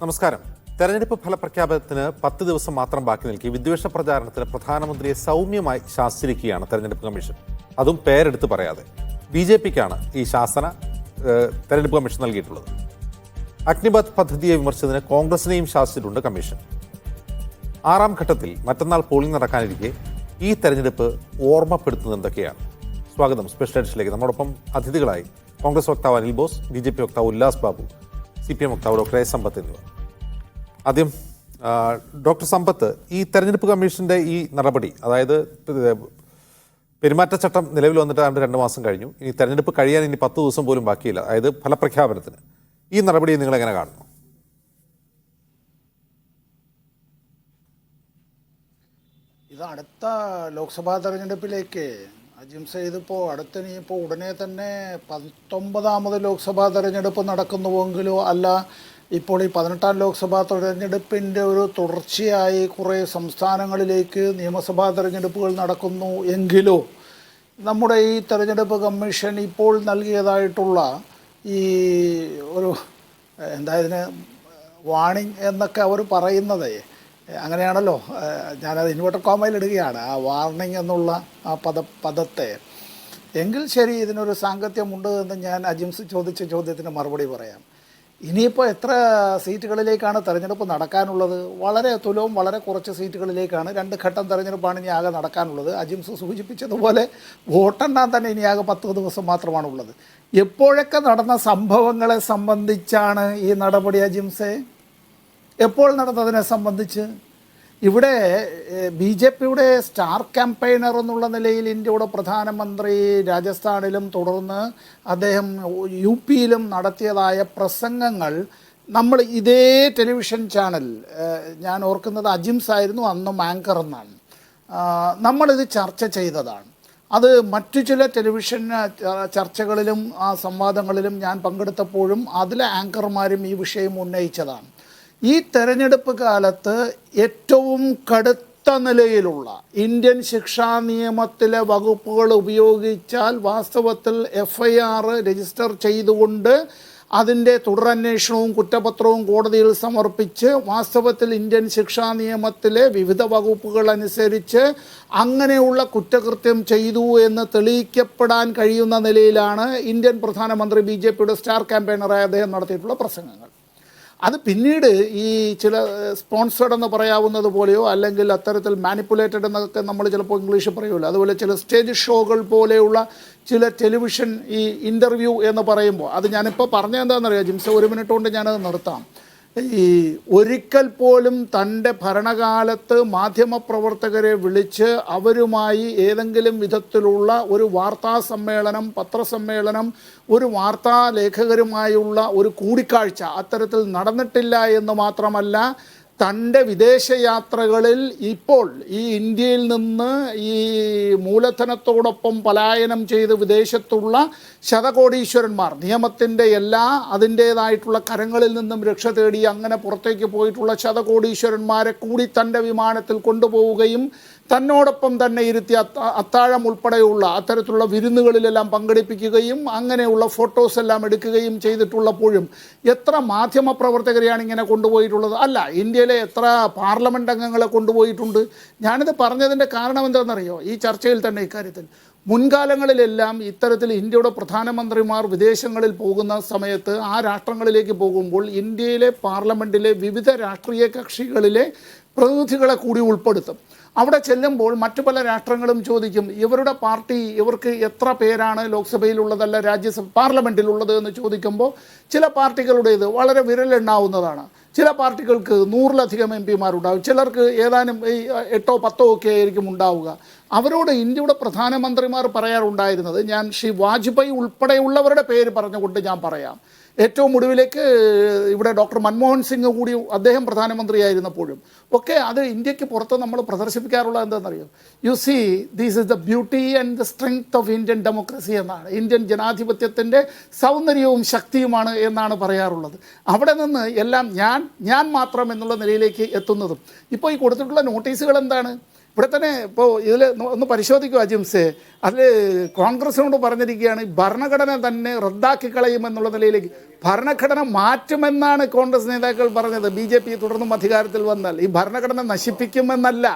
നമസ്കാരം. തെരഞ്ഞെടുപ്പ് ഫലപ്രഖ്യാപനത്തിന് 10 ദിവസം മാത്രം ബാക്കി നിൽക്കെ വിദ്വേഷ പ്രചാരണത്തിന് പ്രധാനമന്ത്രിയെ സൗമ്യമായി ശാസിച്ചിരിക്കുകയാണ് തെരഞ്ഞെടുപ്പ് കമ്മീഷൻ. അതും പേരെടുത്ത് പറയാതെ. BJPക്കാണ് ഈ ശാസന തെരഞ്ഞെടുപ്പ് കമ്മീഷൻ നൽകിയിട്ടുള്ളത്. അഗ്നിപഥ് പദ്ധതിയെ വിമർശിച്ചതിന് കോൺഗ്രസിനെയും ശാസിച്ചിട്ടുണ്ട് കമ്മീഷൻ. 6ാം ഘട്ടത്തിൽ മറ്റന്നാൾ പോളിംഗ് നടക്കാനിരിക്കെ ഈ തെരഞ്ഞെടുപ്പ് ഓർമ്മപ്പെടുത്തുന്നത് എന്തൊക്കെയാണ്? സ്വാഗതം സ്പെഷ്യൽ എഡിഷനിലേക്ക്. നമ്മോടൊപ്പം അതിഥികളായി കോൺഗ്രസ് വക്താവ് അനിൽ ബോസ്, BJP വക്താവ് ഉല്ലാസ് ബാബു, CPM വക്താവ് ഡോക്ടർ എ സമ്പത്ത് എന്നിവർ. ആദ്യം ഡോക്ടർ സമ്പത്ത്, ഈ തെരഞ്ഞെടുപ്പ് കമ്മീഷന്റെ ഈ നടപടി, അതായത് പെരുമാറ്റച്ചട്ടം നിലവിൽ വന്നിട്ട് 2 മാസം കഴിഞ്ഞു, ഇനി തെരഞ്ഞെടുപ്പ് കഴിയാൻ ഇനി 10 ദിവസം പോലും ബാക്കിയില്ല, അതായത് ഫലപ്രഖ്യാപനത്തിന്, ഈ നടപടിയെ നിങ്ങൾ എങ്ങനെ കാണുന്നു? ഇത് അടുത്ത ലോക്സഭാ തെരഞ്ഞെടുപ്പിലേക്ക് അജിംസ ഇതിപ്പോൾ അടുത്തിനിയിപ്പോൾ ഉടനെ തന്നെ 19ാമത് ലോക്സഭാ തെരഞ്ഞെടുപ്പ് നടക്കുന്നുവെങ്കിലോ അല്ല ഇപ്പോൾ ഈ 18ാം ലോക്സഭാ തെരഞ്ഞെടുപ്പിൻ്റെ ഒരു തുടർച്ചയായി കുറേ സംസ്ഥാനങ്ങളിലേക്ക് നിയമസഭാ തെരഞ്ഞെടുപ്പുകൾ നടക്കുന്നു എങ്കിലോ നമ്മുടെ ഈ തെരഞ്ഞെടുപ്പ് കമ്മീഷൻ ഇപ്പോൾ നൽകിയതായിട്ടുള്ള ഈ ഒരു ഇതിന് വാണിംഗ് എന്നൊക്കെ അവർ പറയുന്നത് അങ്ങനെയാണല്ലോ, ഞാനത് ഇൻവെർട്ടർ കോമയിൽ ഇടുകയാണ്, ആ വാർണിംഗ് എന്നുള്ള ആ പദത്തെ. എങ്കിൽ ശരി, ഇതിനൊരു സാങ്കത്യമുണ്ട് എന്ന് ഞാൻ അജിംസ് ചോദിച്ച ചോദ്യത്തിന് മറുപടി പറയാം. ഇനിയിപ്പോൾ എത്ര സീറ്റുകളിലേക്കാണ് തെരഞ്ഞെടുപ്പ് നടക്കാനുള്ളത്? വളരെ തുലവും വളരെ കുറച്ച് സീറ്റുകളിലേക്കാണ്. 2 ഘട്ടം തെരഞ്ഞെടുപ്പാണ് ഇനി ആകെ നടക്കാനുള്ളത്. അജിംസ് സൂചിപ്പിച്ചതുപോലെ വോട്ടെണ്ണാൻ തന്നെ ഇനി ആകെ 10 ദിവസം മാത്രമാണുള്ളത്. എപ്പോഴൊക്കെ നടന്ന സംഭവങ്ങളെ സംബന്ധിച്ചാണ് ഈ നടപടി അജിംസെ? എപ്പോൾ നടന്നതിനെ സംബന്ധിച്ച്? ഇവിടെ BJPയുടെ സ്റ്റാർ ക്യാമ്പയിനർ എന്നുള്ള നിലയിൽ ഇന്ത്യയുടെ പ്രധാനമന്ത്രി രാജസ്ഥാനിലും തുടർന്ന് അദ്ദേഹം UPയിലും നടത്തിയതായ പ്രസംഗങ്ങൾ നമ്മൾ ഇതേ ടെലിവിഷൻ ചാനൽ, ഞാൻ ഓർക്കുന്നത് അജിംസ് ആയിരുന്നു അന്നും ആങ്കർ എന്നാണ്, നമ്മളിത് ചർച്ച ചെയ്തതാണ്. അത് മറ്റു ചില ടെലിവിഷൻ ചർച്ചകളിലും സംവാദങ്ങളിലും ഞാൻ പങ്കെടുത്തപ്പോഴും അതിലെ ആങ്കർമാരും ഈ വിഷയം ഉന്നയിച്ചതാണ്. ഈ തെരഞ്ഞെടുപ്പ് കാലത്ത് ഏറ്റവും കടുത്ത നിലയിലുള്ള ഇന്ത്യൻ ശിക്ഷാ നിയമത്തിലെ വകുപ്പുകൾ ഉപയോഗിച്ചാൽ വാസ്തവത്തിൽ FIR രജിസ്റ്റർ ചെയ്തുകൊണ്ട് അതിൻ്റെ തുടരന്വേഷണവും കുറ്റപത്രവും കോടതിയിൽ സമർപ്പിച്ച് വാസ്തവത്തിൽ ഇന്ത്യൻ ശിക്ഷാ നിയമത്തിലെ വിവിധ വകുപ്പുകൾ അനുസരിച്ച് അങ്ങനെയുള്ള കുറ്റകൃത്യം ചെയ്തു എന്ന് തെളിയിക്കപ്പെടാൻ കഴിയുന്ന നിലയിലാണ് ഇന്ത്യൻ പ്രധാനമന്ത്രി BJPയുടെ സ്റ്റാർ ക്യാമ്പയിനറായ അദ്ദേഹം നടത്തിയിട്ടുള്ള പ്രസംഗങ്ങൾ. അത് പിന്നീട് ഈ ചില സ്പോൺസേഡ് എന്ന് പറയാവുന്നത് പോലെയോ അല്ലെങ്കിൽ അത്തരത്തിൽ മാനിപ്പുലേറ്റഡ് എന്നൊക്കെ നമ്മൾ ചിലപ്പോൾ ഇംഗ്ലീഷ് പറയുമല്ലോ, അതുപോലെ ചില സ്റ്റേജ് ഷോകൾ പോലെയുള്ള ചില ടെലിവിഷൻ ഈ ഇൻ്റർവ്യൂ എന്ന് പറയുമ്പോൾ, അത് ഞാനിപ്പോൾ പറഞ്ഞതെന്താണെന്നറിയാം ജിംസ, 1 മിനിറ്റ് കൊണ്ട് ഞാനത് നിർത്താം. ഈ ഒരിക്കൽ പോലും തൻ്റെ ഭരണകാലത്ത് മാധ്യമപ്രവർത്തകരെ വിളിച്ച് അവരുമായി ഏതെങ്കിലും വിധത്തിലുള്ള ഒരു വാർത്താ സമ്മേളനം, പത്രസമ്മേളനം, ഒരു വാർത്താ ലേഖകരുമായുള്ള ഒരു കൂടിക്കാഴ്ച അത്തരത്തിൽ നടന്നിട്ടില്ല എന്ന് മാത്രമല്ല, തൻ്റെ വിദേശയാത്രകളിൽ ഇപ്പോൾ ഈ ഇന്ത്യയിൽ നിന്ന് ഈ മൂലധനത്തോടൊപ്പം പലായനം ചെയ്ത് വിദേശത്തുള്ള ശതകോടീശ്വരന്മാർ, നിയമത്തിൻ്റെ എല്ലാ അതിൻ്റേതായിട്ടുള്ള കരങ്ങളിൽ നിന്നും രക്ഷ തേടി അങ്ങനെ പുറത്തേക്ക് പോയിട്ടുള്ള ശതകോടീശ്വരന്മാരെ കൂടി തൻ്റെ വിമാനത്തിൽ കൊണ്ടുപോവുകയും തന്നോടൊപ്പം തന്നെ ഇരുത്തി അത്താഴം ഉൾപ്പെടെയുള്ള അത്തരത്തിലുള്ള വിരുന്നുകളിലെല്ലാം പങ്കെടുപ്പിക്കുകയും അങ്ങനെയുള്ള ഫോട്ടോസ് എല്ലാം എടുക്കുകയും ചെയ്തിട്ടുള്ളപ്പോഴും എത്ര മാധ്യമപ്രവർത്തകരെയാണ് ഇങ്ങനെ കൊണ്ടുപോയിട്ടുള്ളത്? അല്ല, ഇന്ത്യയിലെ എത്ര പാർലമെൻറ്റ് അംഗങ്ങളെ കൊണ്ടുപോയിട്ടുണ്ട്? ഞാനിത് പറഞ്ഞതിൻ്റെ കാരണം എന്താണെന്നറിയോ? ഈ ചർച്ചയിൽ തന്നെ ഇക്കാര്യത്തിൽ മുൻകാലങ്ങളിലെല്ലാം ഇത്തരത്തിൽ ഇന്ത്യയുടെ പ്രധാനമന്ത്രിമാർ വിദേശങ്ങളിൽ പോകുന്ന സമയത്ത് ആ രാഷ്ട്രങ്ങളിലേക്ക് പോകുമ്പോൾ ഇന്ത്യയിലെ പാർലമെൻറ്റിലെ വിവിധ രാഷ്ട്രീയ കക്ഷികളിലെ പ്രതിനിധികളെ കൂടി ഉൾപ്പെടുത്തും. അവിടെ ചെല്ലുമ്പോൾ മറ്റു പല രാഷ്ട്രങ്ങളും ചോദിക്കും, ഇവരുടെ പാർട്ടി ഇവർക്ക് എത്ര പേരാണ് ലോക്സഭയിലുള്ളതല്ല പാർലമെൻറ്റിലുള്ളത് എന്ന് ചോദിക്കുമ്പോൾ ചില പാർട്ടികളുടേത് വളരെ വിരലെണ്ണാവുന്നതാണ്. ചില പാർട്ടികൾക്ക് 100-ലധികം MP മാരുണ്ടാവും, ചിലർക്ക് ഏതാനും 8-ഓ 10-ഓ ഒക്കെ ആയിരിക്കും ഉണ്ടാവുക. അവരോട് ഇന്ത്യയുടെ പ്രധാനമന്ത്രിമാർ പറയാറുണ്ടായിരുന്നത്, ഞാൻ ശ്രീ വാജ്പേയി ഉൾപ്പെടെയുള്ളവരുടെ പേര് പറഞ്ഞുകൊണ്ട് ഞാൻ പറയാം, ഏറ്റവും ഒടുവിലേക്ക് ഇവിടെ ഡോക്ടർ മൻമോഹൻ സിംഗ് കൂടി അദ്ദേഹം പ്രധാനമന്ത്രിയായിരുന്നപ്പോഴും ഒക്കെ അത് ഇന്ത്യക്ക് പുറത്ത് നമ്മൾ പ്രദർശിപ്പിക്കാറുള്ളത് എന്താണെന്നറിയോ? You see, this is the beauty and the strength of Indian democracy എന്നാണ്, ഇന്ത്യൻ ജനാധിപത്യത്തിൻ്റെ സൗന്ദര്യവും ശക്തിയുമാണ് എന്നാണ് പറയാറുള്ളത്. അവിടെ നിന്ന് എല്ലാം ഞാൻ മാത്രം എന്നുള്ള നിലയിലേക്ക് എത്തുന്നതും ഇപ്പോൾ ഈ കൊടുത്തിട്ടുള്ള നോട്ടീസുകൾ എന്താണ്? ഇവിടെ തന്നെ ഇപ്പോൾ ഇതിൽ ഒന്ന് പരിശോധിക്കുക ജിംസെ, അതിൽ കോൺഗ്രസിനോട് പറഞ്ഞിരിക്കുകയാണ് ഭരണഘടന തന്നെ റദ്ദാക്കി കളയുമെന്നുള്ള നിലയിലേക്ക്. ഭരണഘടന മാറ്റുമെന്നാണ് കോൺഗ്രസ് നേതാക്കൾ പറഞ്ഞത്. BJP തുടർന്നും അധികാരത്തിൽ വന്നാൽ ഈ ഭരണഘടന നശിപ്പിക്കുമെന്നല്ല.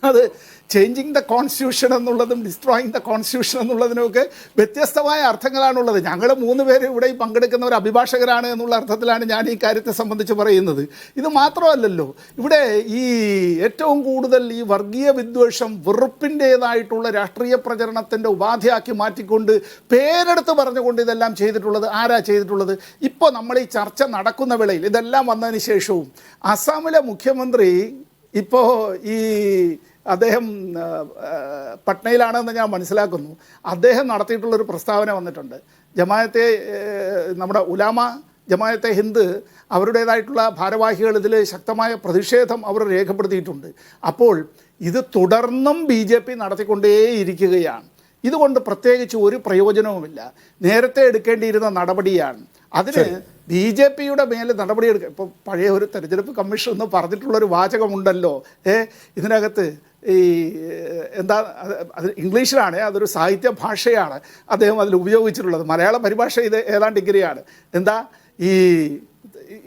അത് ചേഞ്ചിങ് ദ കോൺസ്റ്റിറ്റ്യൂഷൻ എന്നുള്ളതും ഡിസ്ട്രോയിങ് ദ കോൺസ്റ്റിറ്റ്യൂഷൻ എന്നുള്ളതിനൊക്കെ വ്യത്യസ്തമായ അർത്ഥങ്ങളാണുള്ളത്. ഞങ്ങൾ 3 പേര് ഇവിടെ ഈ പങ്കെടുക്കുന്നവർ അഭിഭാഷകരാണ് എന്നുള്ള അർത്ഥത്തിലാണ് ഞാൻ ഈ കാര്യത്തെ സംബന്ധിച്ച് പറയുന്നത്. ഇത് മാത്രമല്ലല്ലോ, ഇവിടെ ഈ ഏറ്റവും കൂടുതൽ ഈ വർഗീയ വിദ്വേഷം വെറുപ്പിൻ്റേതായിട്ടുള്ള രാഷ്ട്രീയ പ്രചരണത്തിൻ്റെ ഉപാധിയാക്കി മാറ്റിക്കൊണ്ട് പേരെടുത്ത് പറഞ്ഞുകൊണ്ട് ഇതെല്ലാം ചെയ്തിട്ടുള്ളത് ആരാ ചെയ്തിട്ടുള്ളത്? ഇപ്പോൾ നമ്മൾ ഈ ചർച്ച നടക്കുന്ന വേളയിൽ ഇതെല്ലാം വന്നതിന് ശേഷവും അസാമിലെ മുഖ്യമന്ത്രി ഇപ്പോൾ ഈ അദ്ദേഹം പട്നയിലാണെന്ന് ഞാൻ മനസ്സിലാക്കുന്നു. അദ്ദേഹം നടത്തിയിട്ടുള്ളൊരു പ്രസ്താവന വന്നിട്ടുണ്ട്. ജമാഅത്തെ നമ്മുടെ ഉലാമ ജമാഅത്തെ ഹിന്ദ് അവരുടേതായിട്ടുള്ള ഭാരവാഹികൾ ഇതിൽ ശക്തമായ പ്രതിഷേധം അവർ രേഖപ്പെടുത്തിയിട്ടുണ്ട്. അപ്പോൾ ഇത് തുടർന്നും BJP നടത്തിക്കൊണ്ടേയിരിക്കുകയാണ്. ഇതുകൊണ്ട് പ്രത്യേകിച്ച് ഒരു പ്രയോജനവുമില്ല. നേരത്തെ എടുക്കേണ്ടിയിരുന്ന നടപടിയാണ്. അതിന് BJPയുടെ മേലെ നടപടിയെടുക്കുക. ഇപ്പോൾ പഴയ ഒരു തെരഞ്ഞെടുപ്പ് കമ്മീഷൻ എന്ന് പറഞ്ഞിട്ടുള്ളൊരു വാചകമുണ്ടല്ലോ ഇതിനകത്ത്. ഈ എന്താ അത് ഇംഗ്ലീഷിലാണ്, അതൊരു സാഹിത്യ ഭാഷയാണ് അദ്ദേഹം അതിൽ ഉപയോഗിച്ചിട്ടുള്ളത്. മലയാള പരിഭാഷ ഇത് ഏതാണ്ട് ഇങ്ങനെയാണ്. എന്താ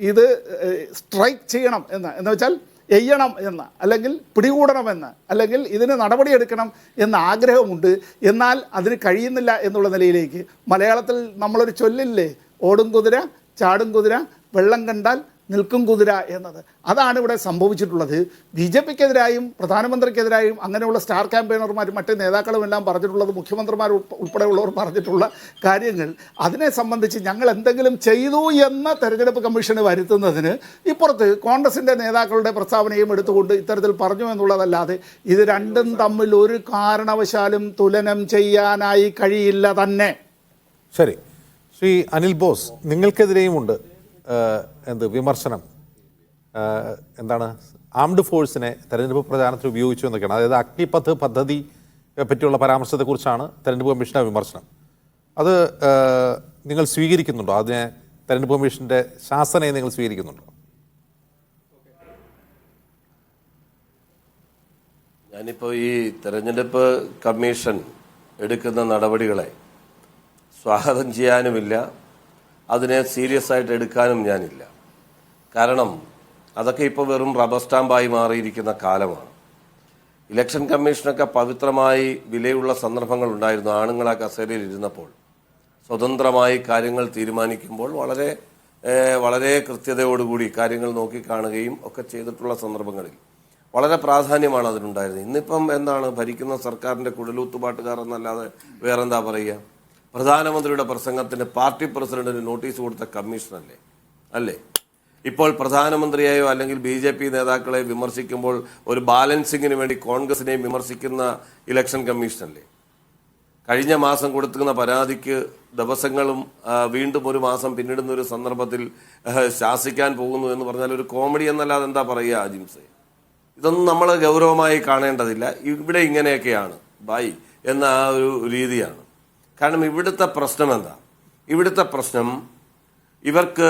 ഇത് സ്ട്രൈക്ക് ചെയ്യണം എന്ന് വെച്ചാൽ എയ്യണം എന്ന്, അല്ലെങ്കിൽ പിടികൂടണമെന്ന്, അല്ലെങ്കിൽ ഇതിന് നടപടിയെടുക്കണം എന്ന ആഗ്രഹമുണ്ട്. എന്നാൽ അതിന് കഴിയുന്നില്ല എന്നുള്ള നിലയിലേക്ക് മലയാളത്തിൽ നമ്മളൊരു ചൊല്ലില്ലേ, ഓടും കുതിര ചാടും കുതിര വെള്ളം കണ്ടാൽ നിൽക്കും കുതിര എന്നത്. അതാണ് ഇവിടെ സംഭവിച്ചിട്ടുള്ളത്. BJPക്കെതിരായും പ്രധാനമന്ത്രിക്കെതിരായും അങ്ങനെയുള്ള സ്റ്റാർ ക്യാമ്പയിനർമാരും മറ്റ് നേതാക്കളും എല്ലാം പറഞ്ഞിട്ടുള്ളത്, മുഖ്യമന്ത്രിമാർ ഉൾപ്പെടെയുള്ളവർ പറഞ്ഞിട്ടുള്ള കാര്യങ്ങൾ, അതിനെ സംബന്ധിച്ച് ഞങ്ങൾ എന്തെങ്കിലും ചെയ്തു എന്ന് തെരഞ്ഞെടുപ്പ് കമ്മീഷന് വരുത്തുന്നതിന് ഇപ്പുറത്ത് കോൺഗ്രസിൻ്റെ നേതാക്കളുടെ പ്രസ്താവനയും എടുത്തുകൊണ്ട് ഇത്തരത്തിൽ പറഞ്ഞു എന്നുള്ളതല്ലാതെ ഇത് രണ്ടും തമ്മിൽ ഒരു കാരണവശാലും തുലനം ചെയ്യാനായി കഴിയില്ല തന്നെ. ശരി, ശ്രീ അനിൽ ബോസ്, നിങ്ങൾക്കെതിരെയുമുണ്ട് വിമർശനം. എന്താണ് ആംഡ് ഫോഴ്സിനെ തെരഞ്ഞെടുപ്പ് പ്രചാരണത്തിൽ ഉപയോഗിച്ചു എന്നൊക്കെയാണ്. അതായത് അഗ്നിപഥ് പദ്ധതി പറ്റിയുള്ള പരാമർശത്തെക്കുറിച്ചാണ് തെരഞ്ഞെടുപ്പ് കമ്മീഷൻ്റെ വിമർശനം. അത് നിങ്ങൾ സ്വീകരിക്കുന്നുണ്ടോ? അതിനെ തെരഞ്ഞെടുപ്പ് കമ്മീഷൻ്റെ ശാസനയെ നിങ്ങൾ സ്വീകരിക്കുന്നുണ്ടോ? ഞാനിപ്പോൾ ഈ തെരഞ്ഞെടുപ്പ് കമ്മീഷൻ എടുക്കുന്ന നടപടികളെ സ്വാഗതം ചെയ്യാനുമില്ല, അതിനെ സീരിയസ് ആയിട്ട് എടുക്കാനും ഞാനില്ല. കാരണം അതൊക്കെ ഇപ്പോൾ വെറും റബ്ബർ സ്റ്റാമ്പായി മാറിയിരിക്കുന്ന കാലമാണ്. ഇലക്ഷൻ കമ്മീഷനൊക്കെ പവിത്രമായി വിലയുള്ള സന്ദർഭങ്ങൾ ഉണ്ടായിരുന്നു. ആണുങ്ങൾ ആ കസേരയിൽ ഇരുന്നപ്പോൾ സ്വതന്ത്രമായി കാര്യങ്ങൾ തീരുമാനിക്കുമ്പോൾ വളരെ വളരെ കൃത്യതയോടുകൂടി കാര്യങ്ങൾ നോക്കിക്കാണുകയും ഒക്കെ ചെയ്തിട്ടുള്ള സന്ദർഭങ്ങളിൽ വളരെ പ്രാധാന്യമാണ് അതിനുണ്ടായിരുന്നത്. ഇന്നിപ്പം എന്താണ്, ഭരിക്കുന്ന സർക്കാരിൻ്റെ കുഴലൂത്തുപാട്ടുകാർ എന്നല്ലാതെ വേറെന്താ പറയുക? പ്രധാനമന്ത്രിയുടെ പ്രസംഗത്തിന് പാർട്ടി പ്രസിഡന്റിന് നോട്ടീസ് കൊടുത്ത കമ്മീഷനല്ലേ അല്ലേ? ഇപ്പോൾ പ്രധാനമന്ത്രിയെയോ അല്ലെങ്കിൽ BJP നേതാക്കളെ വിമർശിക്കുമ്പോൾ ഒരു ബാലൻസിങ്ങിന് വേണ്ടി കോൺഗ്രസിനെയും വിമർശിക്കുന്ന ഇലക്ഷൻ കമ്മീഷനല്ലേ? കഴിഞ്ഞ മാസം കൊടുക്കുന്ന പരാതിക്ക് ദിവസങ്ങളും വീണ്ടും ഒരു മാസം പിന്നിടുന്ന ഒരു സന്ദർഭത്തിൽ ശാസിക്കാൻ പോകുന്നു എന്ന് പറഞ്ഞാൽ ഒരു കോമഡി എന്നല്ലാതെ എന്താ പറയുക ജിംസെ? ഇതൊന്നും നമ്മൾ ഗൗരവമായി കാണേണ്ടതില്ല. ഇവിടെ ഇങ്ങനെയൊക്കെയാണ് ബായ് എന്ന ആ ഒരു രീതിയാണ്. കാരണം ഇവിടുത്തെ പ്രശ്നം എന്താ? ഇവിടുത്തെ പ്രശ്നം ഇവർക്ക്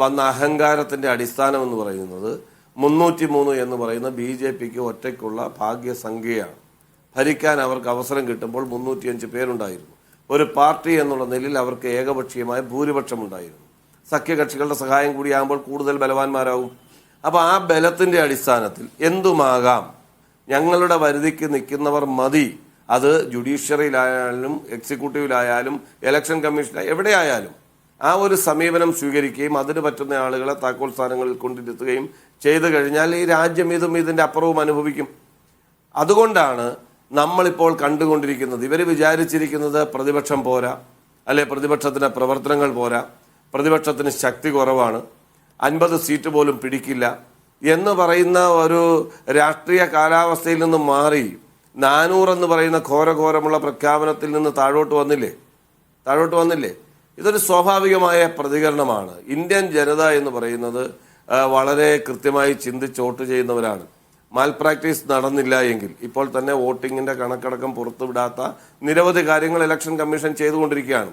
വന്ന അഹങ്കാരത്തിൻ്റെ അടിസ്ഥാനം എന്ന് പറയുന്നത് 303 എന്ന് പറയുന്ന BJPക്ക് ഒറ്റയ്ക്കുള്ള ഭാഗ്യസംഖ്യയാണ്. ഭരിക്കാൻ അവർക്ക് അവസരം കിട്ടുമ്പോൾ 305 പേരുണ്ടായിരുന്നു. ഒരു പാർട്ടി എന്നുള്ള നിലയിൽ അവർക്ക് ഏകപക്ഷീയമായ ഭൂരിപക്ഷം ഉണ്ടായിരുന്നു. സഖ്യകക്ഷികളുടെ സഹായം കൂടിയാകുമ്പോൾ കൂടുതൽ ബലവാന്മാരാകും. അപ്പോൾ ആ ബലത്തിൻ്റെ അടിസ്ഥാനത്തിൽ എന്തുമാകാം, ഞങ്ങളുടെ വരുതിക്ക് നിൽക്കുന്നവർ മതി. അത് ജുഡീഷ്യറിയിലായാലും എക്സിക്യൂട്ടീവിലായാലും ഇലക്ഷൻ കമ്മീഷനായാലും എവിടെയായാലും ആ ഒരു സമീപനം സ്വീകരിക്കുകയും അതിന് പറ്റുന്ന ആളുകളെ താക്കോൽ സ്ഥാനങ്ങളിൽ കൊണ്ടിരുത്തുകയും ചെയ്തു കഴിഞ്ഞാൽ ഈ രാജ്യം ഇതിൻ്റെ അപ്പുറവും അനുഭവിക്കും. അതുകൊണ്ടാണ് നമ്മളിപ്പോൾ കണ്ടുകൊണ്ടിരിക്കുന്നത്, ഇവർ വിചാരിച്ചിരിക്കുന്നത് പ്രതിപക്ഷം പോരാ, അല്ലെ പ്രതിപക്ഷത്തിൻ്റെ പ്രവർത്തനങ്ങൾ പോരാ, പ്രതിപക്ഷത്തിന് ശക്തി കുറവാണ്, 50 സീറ്റ് പോലും പിടിക്കില്ല എന്ന് പറയുന്ന ഒരു രാഷ്ട്രീയ കാലാവസ്ഥയിൽ നിന്ന് മാറി 400 എന്ന് പറയുന്ന ഘോരഘോരമുള്ള പ്രഖ്യാപനത്തിൽ നിന്ന് താഴോട്ട് വന്നില്ലേ? ഇതൊരു സ്വാഭാവികമായ പ്രതികരണമാണ്. ഇന്ത്യൻ ജനത എന്ന് പറയുന്നത് വളരെ കൃത്യമായി ചിന്തിച്ച് വോട്ട് ചെയ്യുന്നവരാണ്. മാൽ പ്രാക്ടീസ് നടന്നില്ല എങ്കിൽ ഇപ്പോൾ തന്നെ വോട്ടിങ്ങിൻ്റെ കണക്കടക്കം പുറത്തുവിടാത്ത നിരവധി കാര്യങ്ങൾ ഇലക്ഷൻ കമ്മീഷൻ ചെയ്തുകൊണ്ടിരിക്കുകയാണ്.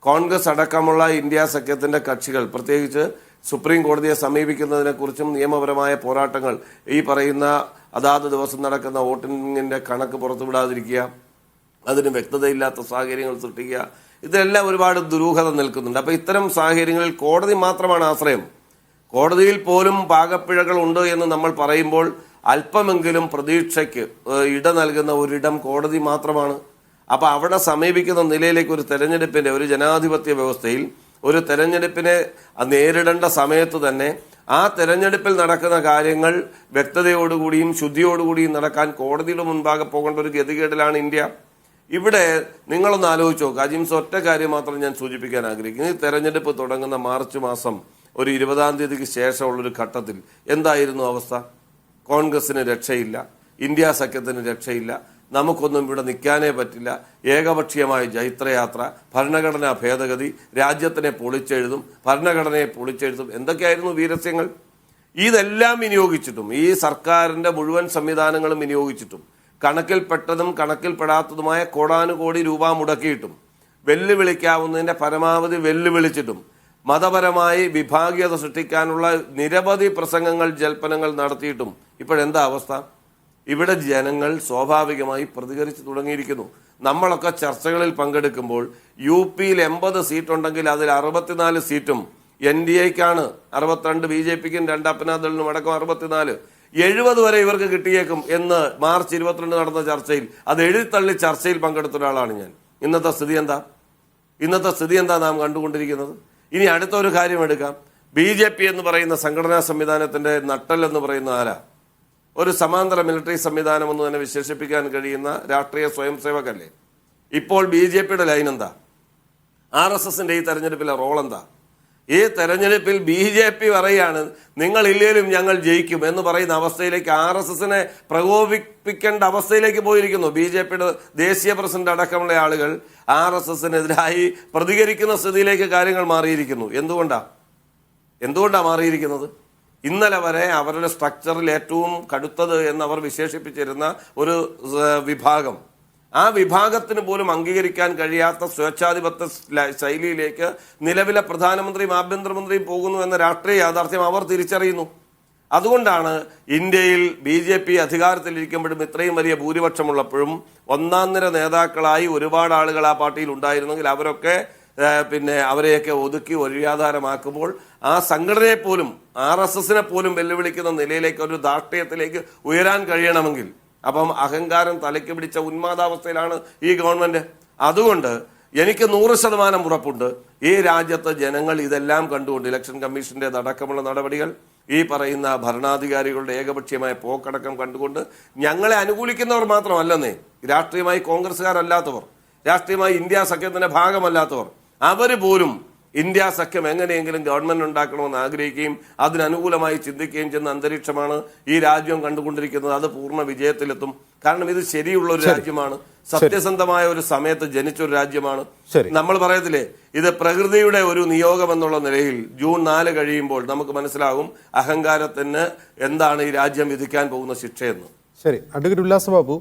കോൺഗ്രസ് അടക്കമുള്ള ഇന്ത്യ സഖ്യത്തിൻ്റെ കക്ഷികൾ, പ്രത്യേകിച്ച് സുപ്രീം കോടതിയെ സമീപിക്കുന്നതിനെക്കുറിച്ചും നിയമപരമായ പോരാട്ടങ്ങൾ, ഈ പറയുന്ന അതാത് ദിവസം നടക്കുന്ന വോട്ടിങ്ങിന്റെ കണക്ക് പുറത്തുവിടാതിരിക്കുക, അതിന് വ്യക്തതയില്ലാത്ത സാഹചര്യങ്ങൾ സൃഷ്ടിക്കുക, ഇതെല്ലാം ഒരുപാട് ദുരൂഹത നിൽക്കുന്നുണ്ട്. അപ്പോൾ ഇത്തരം സാഹചര്യങ്ങളിൽ കോടതി മാത്രമാണ് ആശ്രയം. കോടതിയിൽ പോലും പാകപ്പിഴകൾ ഉണ്ട് എന്ന് നമ്മൾ പറയുമ്പോൾ അല്പമെങ്കിലും പ്രതീക്ഷയ്ക്ക് ഇട നൽകുന്ന ഒരിടം കോടതി മാത്രമാണ്. അപ്പോൾ അവിടെ സമീപിക്കുന്ന നിലയിലേക്ക് ഒരു തെരഞ്ഞെടുപ്പിന്റെ, ഒരു ജനാധിപത്യ വ്യവസ്ഥയിൽ ഒരു തെരഞ്ഞെടുപ്പിനെ നേരിടേണ്ട സമയത്ത് തന്നെ ആ തെരഞ്ഞെടുപ്പിൽ നടക്കുന്ന കാര്യങ്ങൾ വ്യക്തതയോടുകൂടിയും ശുദ്ധിയോടുകൂടിയും നടക്കാൻ കോടതിയുടെ മുൻപാകെ പോകേണ്ട ഒരു ഗതികേടിലാണ് ഇന്ത്യ. ഇവിടെ നിങ്ങളൊന്ന് ആലോചിച്ച് നോക്കുക. അജിംസ്, ഒറ്റ കാര്യം മാത്രം ഞാൻ സൂചിപ്പിക്കാൻ ആഗ്രഹിക്കുന്നു. ഈ തെരഞ്ഞെടുപ്പ് തുടങ്ങുന്ന മാർച്ച് മാസം ഒരു 20-ാം തീയതിക്ക് ശേഷമുള്ളൊരു ഘട്ടത്തിൽ എന്തായിരുന്നു അവസ്ഥ? കോൺഗ്രസിന് രക്ഷയില്ല, ഇന്ത്യ സഖ്യത്തിന് രക്ഷയില്ല, നമുക്കൊന്നും ഇവിടെ നിൽക്കാനേ പറ്റില്ല, ഏകപക്ഷീയമായ ജൈത്രയാത്ര, ഭരണഘടനാ ഭേദഗതി, രാജ്യത്തിനെ പൊളിച്ചെഴുതും, ഭരണഘടനയെ പൊളിച്ചെഴുതും, എന്തൊക്കെയായിരുന്നു വീരസ്യങ്ങൾ. ഇതെല്ലാം വിനിയോഗിച്ചിട്ടും, ഈ സർക്കാരിന്റെ മുഴുവൻ സംവിധാനങ്ങളും വിനിയോഗിച്ചിട്ടും, കണക്കിൽപ്പെട്ടതും കണക്കിൽപ്പെടാത്തതുമായ കോടാനുകോടി രൂപ മുടക്കിയിട്ടും, വെല്ലുവിളിക്കാവുന്നതിന്റെ പരമാവധി വെല്ലുവിളിച്ചിട്ടും, മതപരമായി വിഭാഗീയത സൃഷ്ടിക്കാനുള്ള നിരവധി പ്രസംഗങ്ങൾ, ജൽപ്പനങ്ങൾ നടത്തിയിട്ടും ഇപ്പോഴെന്താ അവസ്ഥ? ഇവിടെ ജനങ്ങൾ സ്വാഭാവികമായി പ്രതികരിച്ചു തുടങ്ങിയിരിക്കുന്നു. നമ്മളൊക്കെ ചർച്ചകളിൽ പങ്കെടുക്കുമ്പോൾ UP-യിൽ 80 സീറ്റുണ്ടെങ്കിൽ അതിൽ 64 സീറ്റും NDAക്കാണ്, 62 BJPക്കും 2 അപ്നാദളിനും അടക്കം 64, 70 വരെ ഇവർക്ക് കിട്ടിയേക്കും എന്ന് മാർച്ച് 22 നടന്ന ചർച്ചയിൽ അത് എഴുതിത്തള്ളി ചർച്ചയിൽ പങ്കെടുത്ത ഒരാളാണ് ഞാൻ. ഇന്നത്തെ സ്ഥിതി എന്താ നാം കണ്ടുകൊണ്ടിരിക്കുന്നത്? ഇനി അടുത്ത ഒരു കാര്യം എടുക്കാം. BJP എന്ന് പറയുന്ന സംഘടനാ സംവിധാനത്തിന്റെ നട്ടൽ എന്ന് പറയുന്ന ആരാ? ഒരു സമാന്തര മിലിറ്ററി സംവിധാനം എന്ന് തന്നെ വിശേഷിപ്പിക്കാൻ കഴിയുന്ന രാഷ്ട്രീയ സ്വയം സേവകല്ലേ. ഇപ്പോൾ BJPയുടെ ലൈൻ എന്താ? RSSന്റെ ഈ തെരഞ്ഞെടുപ്പിലെ റോൾ എന്താ? ഈ തെരഞ്ഞെടുപ്പിൽ BJP പറയാണ് നിങ്ങൾ ഇല്ലേലും ഞങ്ങൾ ജയിക്കും എന്ന് പറയുന്ന അവസ്ഥയിലേക്ക്, RSSനെ പ്രകോപിപ്പിക്കേണ്ട അവസ്ഥയിലേക്ക് പോയിരിക്കുന്നു. BJPയുടെ ദേശീയ പ്രസിഡന്റ് അടക്കമുള്ള ആളുകൾ RSSനെതിരായി പ്രതികരിക്കുന്ന സ്ഥിതിയിലേക്ക് കാര്യങ്ങൾ മാറിയിരിക്കുന്നു. എന്തുകൊണ്ടാണ് മാറിയിരിക്കുന്നത്? ഇന്നലെ വരെ അവരുടെ സ്ട്രക്ചറിൽ ഏറ്റവും കടുത്തത് എന്നവർ വിശേഷിപ്പിച്ചിരുന്ന ഒരു വിഭാഗം, ആ വിഭാഗത്തിന് പോലും അംഗീകരിക്കാൻ കഴിയാത്ത സ്വേച്ഛാധിപത്യ ശൈലിയിലേക്ക് നിലവിലെ പ്രധാനമന്ത്രിയും ആഭ്യന്തരമന്ത്രിയും പോകുന്നു എന്ന രാഷ്ട്രീയ യാഥാർത്ഥ്യം അവർ തിരിച്ചറിയുന്നു. അതുകൊണ്ടാണ് ഇന്ത്യയിൽ BJP അധികാരത്തിലിരിക്കുമ്പോഴും ഇത്രയും വലിയ ഭൂരിപക്ഷമുള്ളപ്പോഴും ഒന്നാം നിര നേതാക്കളായി ഒരുപാട് ആളുകൾ ആ പാർട്ടിയിൽ ഉണ്ടായിരുന്നെങ്കിൽ അവരൊക്കെ അവരെയൊക്കെ ഒതുക്കി ഒഴിയാധാരമാക്കുമ്പോൾ ആ സംഘടനയെ പോലും, RSSനെ പോലും വെല്ലുവിളിക്കുന്ന നിലയിലേക്ക്, ഒരു ധാർഷ്ട്യത്തിലേക്ക് ഉയരാൻ കഴിയണമെങ്കിൽ അപ്പം അഹങ്കാരം തലയ്ക്ക് പിടിച്ച ഉന്മാദാവസ്ഥയിലാണ് ഈ ഗവൺമെന്റ്. അതുകൊണ്ട് എനിക്ക് 100% ഉറപ്പുണ്ട്, ഈ രാജ്യത്ത് ജനങ്ങൾ ഇതെല്ലാം കണ്ടുകൊണ്ട്, ഇലക്ഷൻ കമ്മീഷന്റെ അടക്കമുള്ള നടപടികൾ, ഈ പറയുന്ന ഭരണാധികാരികളുടെ ഏകപക്ഷീയമായ പോക്കടക്കം കണ്ടുകൊണ്ട്, ഞങ്ങളെ അനുകൂലിക്കുന്നവർ മാത്രമല്ലെന്നേ, രാഷ്ട്രീയമായി കോൺഗ്രസ്സുകാരല്ലാത്തവർ, രാഷ്ട്രീയമായി ഇന്ത്യ സഖ്യത്തിന്റെ ഭാഗമല്ലാത്തവർ, അവര് പോലും ഇന്ത്യ സഖ്യം എങ്ങനെയെങ്കിലും ഗവൺമെന്റ് ഉണ്ടാക്കണമെന്ന് ആഗ്രഹിക്കുകയും അതിനനുകൂലമായി ചിന്തിക്കുകയും ചെയ്യുന്ന അന്തരീക്ഷമാണ് ഈ രാജ്യം കണ്ടുകൊണ്ടിരിക്കുന്നത്. അത് പൂർണ്ണ വിജയത്തിലെത്തും. കാരണം ഇത് ശരിയുള്ള ഒരു രാജ്യമാണ്, സത്യസന്ധമായ ഒരു സമയത്ത് ജനിച്ച ഒരു രാജ്യമാണ്. നമ്മൾ പറയത്തില്ലേ, ഇത് പ്രകൃതിയുടെ ഒരു നിയോഗം എന്നുള്ള നിലയിൽ ജൂൺ 4 കഴിയുമ്പോൾ നമുക്ക് മനസ്സിലാകും അഹങ്കാരത്തിന് എന്താണ് ഈ രാജ്യം വിധിക്കാൻ പോകുന്ന ശിക്ഷയെന്ന്. ശരി, അഡ്വക്കേറ്റ് ഉല്ലാസബാബു,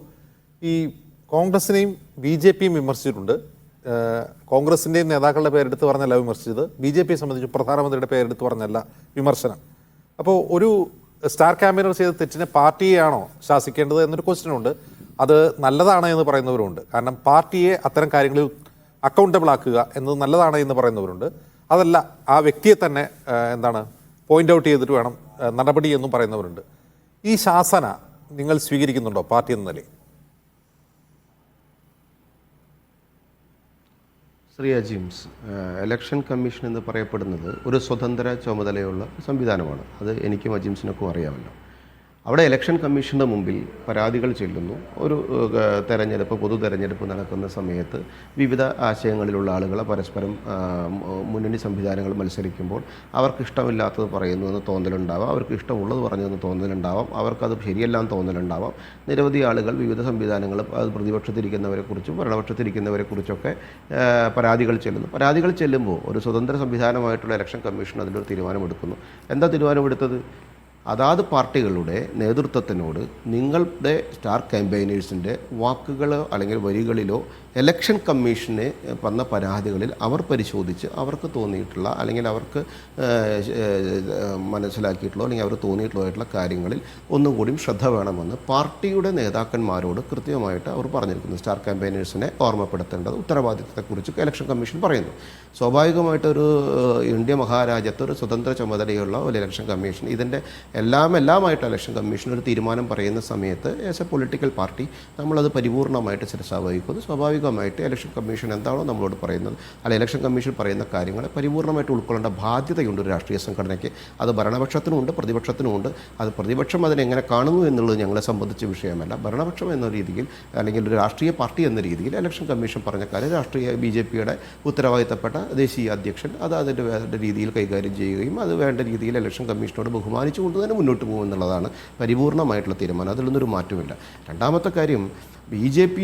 ഈ കോൺഗ്രസിനെയും BJPയും വിമർശിച്ചിട്ടുണ്ട്. കോൺഗ്രസിന്റെയും നേതാക്കളുടെ പേരെടുത്ത് പറഞ്ഞല്ല വിമർശിച്ചത്, BJPയെ സംബന്ധിച്ച് പ്രധാനമന്ത്രിയുടെ പേരെടുത്ത് പറഞ്ഞല്ല വിമർശനം. അപ്പോൾ ഒരു സ്റ്റാർ ക്യാമ്പയിനർ ചെയ്ത തെറ്റിനെ പാർട്ടിയെയാണോ ശാസിക്കേണ്ടത് എന്നൊരു ക്വസ്റ്റ്യൻ ഉണ്ട്. അത് നല്ലതാണ് എന്ന് പറയുന്നവരുണ്ട്. കാരണം പാർട്ടിയെ അത്തരം കാര്യങ്ങളിൽ അക്കൗണ്ടബിൾ ആക്കുക എന്നത് നല്ലതാണ് എന്ന് പറയുന്നവരുണ്ട്. അതല്ല, ആ വ്യക്തിയെ തന്നെ പോയിന്റ് ഔട്ട് ചെയ്തിട്ട് വേണം നടപടി എന്നും പറയുന്നവരുണ്ട്. ഈ ശാസന നിങ്ങൾ സ്വീകരിക്കുന്നുണ്ടോ പാർട്ടി എന്ന നിലയിൽ? ശ്രീ അജിംസ്, ഇലക്ഷൻ കമ്മീഷൻ എന്ന് പറയപ്പെടുന്നത് ഒരു സ്വതന്ത്ര ചുമതലയുള്ള സംവിധാനമാണ്. അത് എനിക്കും അജിംസിനൊക്കെ അറിയാമല്ലോ. അവിടെ ഇലക്ഷൻ കമ്മീഷൻ്റെ മുമ്പിൽ പരാതികൾ ചെല്ലുന്നു. ഒരു പൊതു തെരഞ്ഞെടുപ്പ് നടക്കുന്ന സമയത്ത് വിവിധ ആശയങ്ങളിലുള്ള ആളുകളെ പരസ്പരം മുന്നണി സംവിധാനങ്ങൾ മത്സരിക്കുമ്പോൾ അവർക്ക് ഇഷ്ടമില്ലാത്തത് പറയുന്നു എന്ന് തോന്നലുണ്ടാവാം, അവർക്ക് ഇഷ്ടമുള്ളത് പറഞ്ഞതെന്ന് തോന്നലുണ്ടാവാം, അവർക്കത് ശരിയല്ലാന്ന് തോന്നലുണ്ടാവാം. നിരവധി ആളുകൾ വിവിധ സംവിധാനങ്ങൾ, അത് പ്രതിപക്ഷത്തിരിക്കുന്നവരെക്കുറിച്ചും ഭരണപക്ഷത്തിരിക്കുന്നവരെക്കുറിച്ചൊക്കെ പരാതികൾ ചെല്ലുന്നു. പരാതികൾ ചെല്ലുമ്പോൾ ഒരു സ്വതന്ത്ര സംവിധാനമായിട്ടുള്ള ഇലക്ഷൻ കമ്മീഷൻ അതിലൊരു തീരുമാനമെടുക്കുന്നു. എന്താ തീരുമാനമെടുത്തത്? അതാത് പാർട്ടികളുടെ നേതൃത്വത്തിനോട് നിങ്ങളുടെ സ്റ്റാർ ക്യാമ്പയിനേഴ്സിൻ്റെ വാക്കുകളോ അല്ലെങ്കിൽ വരികളിലോ ഇലക്ഷൻ കമ്മീഷന് വന്ന പരാതികളിൽ അവർ പരിശോധിച്ച് അവർക്ക് തോന്നിയിട്ടുള്ള അല്ലെങ്കിൽ അവർക്ക് മനസ്സിലാക്കിയിട്ടുള്ള അല്ലെങ്കിൽ അവർ തോന്നിയിട്ടുള്ളതായിട്ടുള്ള കാര്യങ്ങളിൽ ഒന്നും കൂടിയും ശ്രദ്ധ വേണമെന്ന് പാർട്ടിയുടെ നേതാക്കന്മാരോട് കൃത്യമായിട്ട് അവർ പറഞ്ഞിരിക്കുന്നു. സ്റ്റാർ ക്യാമ്പയിനേഴ്സിനെ ഓർമ്മപ്പെടുത്തേണ്ടത് ഉത്തരവാദിത്തത്തെക്കുറിച്ച് ഇലക്ഷൻ കമ്മീഷൻ പറയുന്നു. സ്വാഭാവികമായിട്ടൊരു ഇന്ത്യ മഹാരാജ്യത്ത് ഒരു സ്വതന്ത്ര ചുമതലയുള്ള ഒരു ഇലക്ഷൻ കമ്മീഷൻ ഇതിൻ്റെ എല്ലാമായിട്ട് ഇലക്ഷൻ കമ്മീഷൻ ഒരു തീരുമാനം പറയുന്ന സമയത്ത് ആസ് എ പൊളിറ്റിക്കൽ പാർട്ടി നമ്മളത് പരിപൂർണമായിട്ട് ശിരസാവഹിക്കുന്നു. സ്വാഭാവികമായിട്ട് ഇലക്ഷൻ കമ്മീഷൻ എന്താണോ നമ്മളോട് പറയുന്നത് അല്ല ഇലക്ഷൻ കമ്മീഷൻ പറയുന്ന കാര്യങ്ങളെ പരിപൂർണമായിട്ട് ഉൾക്കൊള്ളേണ്ട ബാധ്യതയുണ്ട് ഒരു രാഷ്ട്രീയ സംഘടനയ്ക്ക്. അത് ഭരണപക്ഷത്തിനുമുണ്ട് പ്രതിപക്ഷത്തിനുമുണ്ട്. അത് പ്രതിപക്ഷം അതിനെങ്ങനെ കാണുന്നു എന്നുള്ളത് ഞങ്ങളെ സംബന്ധിച്ച വിഷയമല്ല. ഭരണപക്ഷം എന്ന രീതിയിൽ അല്ലെങ്കിൽ ഒരു രാഷ്ട്രീയ പാർട്ടി എന്ന രീതിയിൽ ഇലക്ഷൻ കമ്മീഷൻ പറഞ്ഞ കാര്യം BJPയുടെ ഉത്തരവാദിത്തപ്പെട്ട ദേശീയ അധ്യക്ഷൻ അത് അതിൻ്റെ വേണ്ട രീതിയിൽ കൈകാര്യം ചെയ്യുകയും അത് വേണ്ട രീതിയിൽ ഇലക്ഷൻ കമ്മീഷനോട് ബഹുമാനിച്ചുകൊണ്ട് തന്നെ മുന്നോട്ട് പോകുമെന്നുള്ളതാണ് പരിപൂർണമായിട്ടുള്ള തീരുമാനം. അതിലൊന്നൊരു മാറ്റമില്ല. രണ്ടാമത്തെ കാര്യം BJP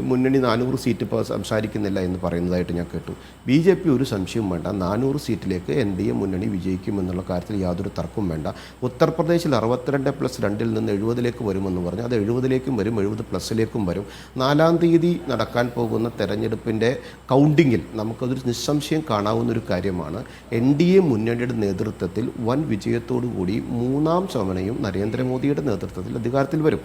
മുന്നണി 400 സീറ്റ് ഇപ്പോൾ സംസാരിക്കുന്നില്ല എന്ന് പറയുന്നതായിട്ട് ഞാൻ കേട്ടു. BJP ഒരു സംശയവും വേണ്ട, 400 സീറ്റിലേക്ക് NDA മുന്നണി വിജയിക്കുമെന്നുള്ള കാര്യത്തിൽ യാതൊരു തർക്കവും വേണ്ട. ഉത്തർപ്രദേശിൽ 62+2 നിന്ന് 70 വരുമെന്ന് പറഞ്ഞു. അത് 70 വരും, 70+ വരും. 4-ാം തീയതി നടക്കാൻ പോകുന്ന തെരഞ്ഞെടുപ്പിൻ്റെ കൗണ്ടിങ്ങിൽ നമുക്കതൊരു നിസ്സംശയം കാണാവുന്നൊരു കാര്യമാണ്. NDA മുന്നണിയുടെ നേതൃത്വത്തിൽ വൻ വിജയത്തോടുകൂടി 3-ാം തവണയും നരേന്ദ്രമോദിയുടെ നേതൃത്വത്തിൽ അധികാരത്തിൽ വരും.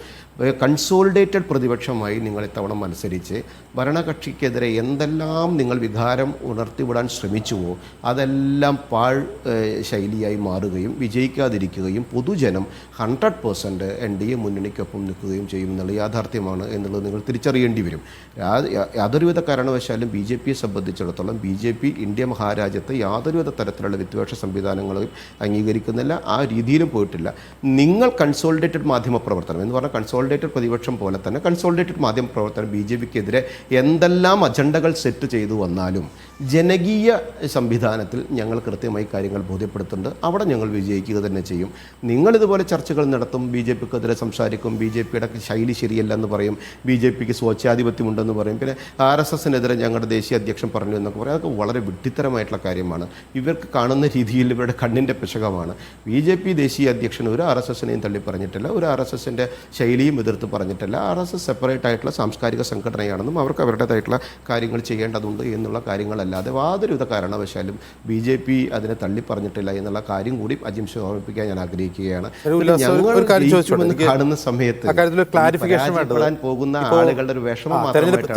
കൺസോളിഡേറ്റഡ് പ്രതിപക്ഷമായി നിങ്ങൾ ഇത്തവണ മത്സരിച്ച് ഭരണകക്ഷിക്കെതിരെ എന്തെല്ലാം നിങ്ങൾ വികാരം ഉണർത്തിവിടാൻ ശ്രമിച്ചുവോ അതെല്ലാം ശൈലിയായി മാറുകയും വിജയിക്കാതിരിക്കുകയും പൊതുജനം 100% NDA മുന്നണിക്കൊപ്പം നിൽക്കുകയും ചെയ്യുമെന്നുള്ള യാഥാർത്ഥ്യമാണ് എന്നുള്ളത് നിങ്ങൾ തിരിച്ചറിയേണ്ടി വരും. യാതൊരുവിധ കാരണവശാലും BJPയെ സംബന്ധിച്ചിടത്തോളം BJP ഇന്ത്യ മഹാരാജ്യത്ത് യാതൊരുവിധ തരത്തിലുള്ള വിദ്വേഷ സംവിധാനങ്ങളും അംഗീകരിക്കുന്നില്ല. ആ രീതിയിലും പോയിട്ടില്ല. നിങ്ങൾ കൺസോളിഡേറ്റഡ് മാധ്യമ പ്രവർത്തനം എന്ന് പറഞ്ഞാൽ കൺസോളിഡേറ്റഡ് പ്രതിപക്ഷം പോലെ തന്നെ കൺസോളിഡേറ്റഡ് മാധ്യമ പ്രവർത്തനം BJPക്കെതിരെ എന്തെല്ലാം അജണ്ടകൾ സെറ്റ് ചെയ്തു വന്നാലും ജനകീയ സംവിധാനത്തിൽ ഞങ്ങൾ കൃത്യമായി കാര്യങ്ങൾ ബോധ്യപ്പെടുത്തുന്നുണ്ട്. അവിടെ ഞങ്ങൾ വിജയിക്കുക തന്നെ ചെയ്യും. നിങ്ങളിതുപോലെ ചർച്ചകൾ നടത്തും, BJPക്കെതിരെ സംസാരിക്കും, BJPയുടെ ശൈലി ശരിയല്ലെന്ന് പറയും, BJPക്ക് സ്വേച്ഛാധിപത്യമുണ്ടെന്ന് പറയും, പിന്നെ RSSനെതിരെ ഞങ്ങളുടെ ദേശീയ അധ്യക്ഷൻ പറഞ്ഞു എന്നൊക്കെ പറയും. അതൊക്കെ വളരെ വിഡ്ഢിത്തരമായിട്ടുള്ള കാര്യമാണ്. ഇവർക്ക് കാണുന്ന രീതിയിൽ ഇവരുടെ കണ്ണിൻ്റെ പിശകമാണ്. BJP ദേശീയ അധ്യക്ഷൻ ഒരു RSSനെയും തള്ളി പറഞ്ഞിട്ടില്ല, ഒരു RSSൻ്റെ ശൈലിയും എതിർത്ത് പറഞ്ഞിട്ടില്ല. RSS സെപ്പറേറ്റ് ആയിട്ടുള്ള സാംസ്കാരിക സംഘടനയാണെന്നും അവർക്ക് അവരുടേതായിട്ടുള്ള കാര്യങ്ങൾ ചെയ്യേണ്ടതുണ്ട് എന്നുള്ള കാര്യങ്ങളല്ലാതെ യാതൊരുവിധ കാരണവശാലും BJP അതിനെ തള്ളി പറഞ്ഞിട്ടില്ല എന്നുള്ള കാര്യം കൂടി അജിംഷെ ഓർമ്മിപ്പിക്കാൻ ഞാൻ ആഗ്രഹിക്കുകയാണ്. കാണുന്ന സമയത്ത് പോകുന്ന ആളുകളുടെ ഒരു വിഷമം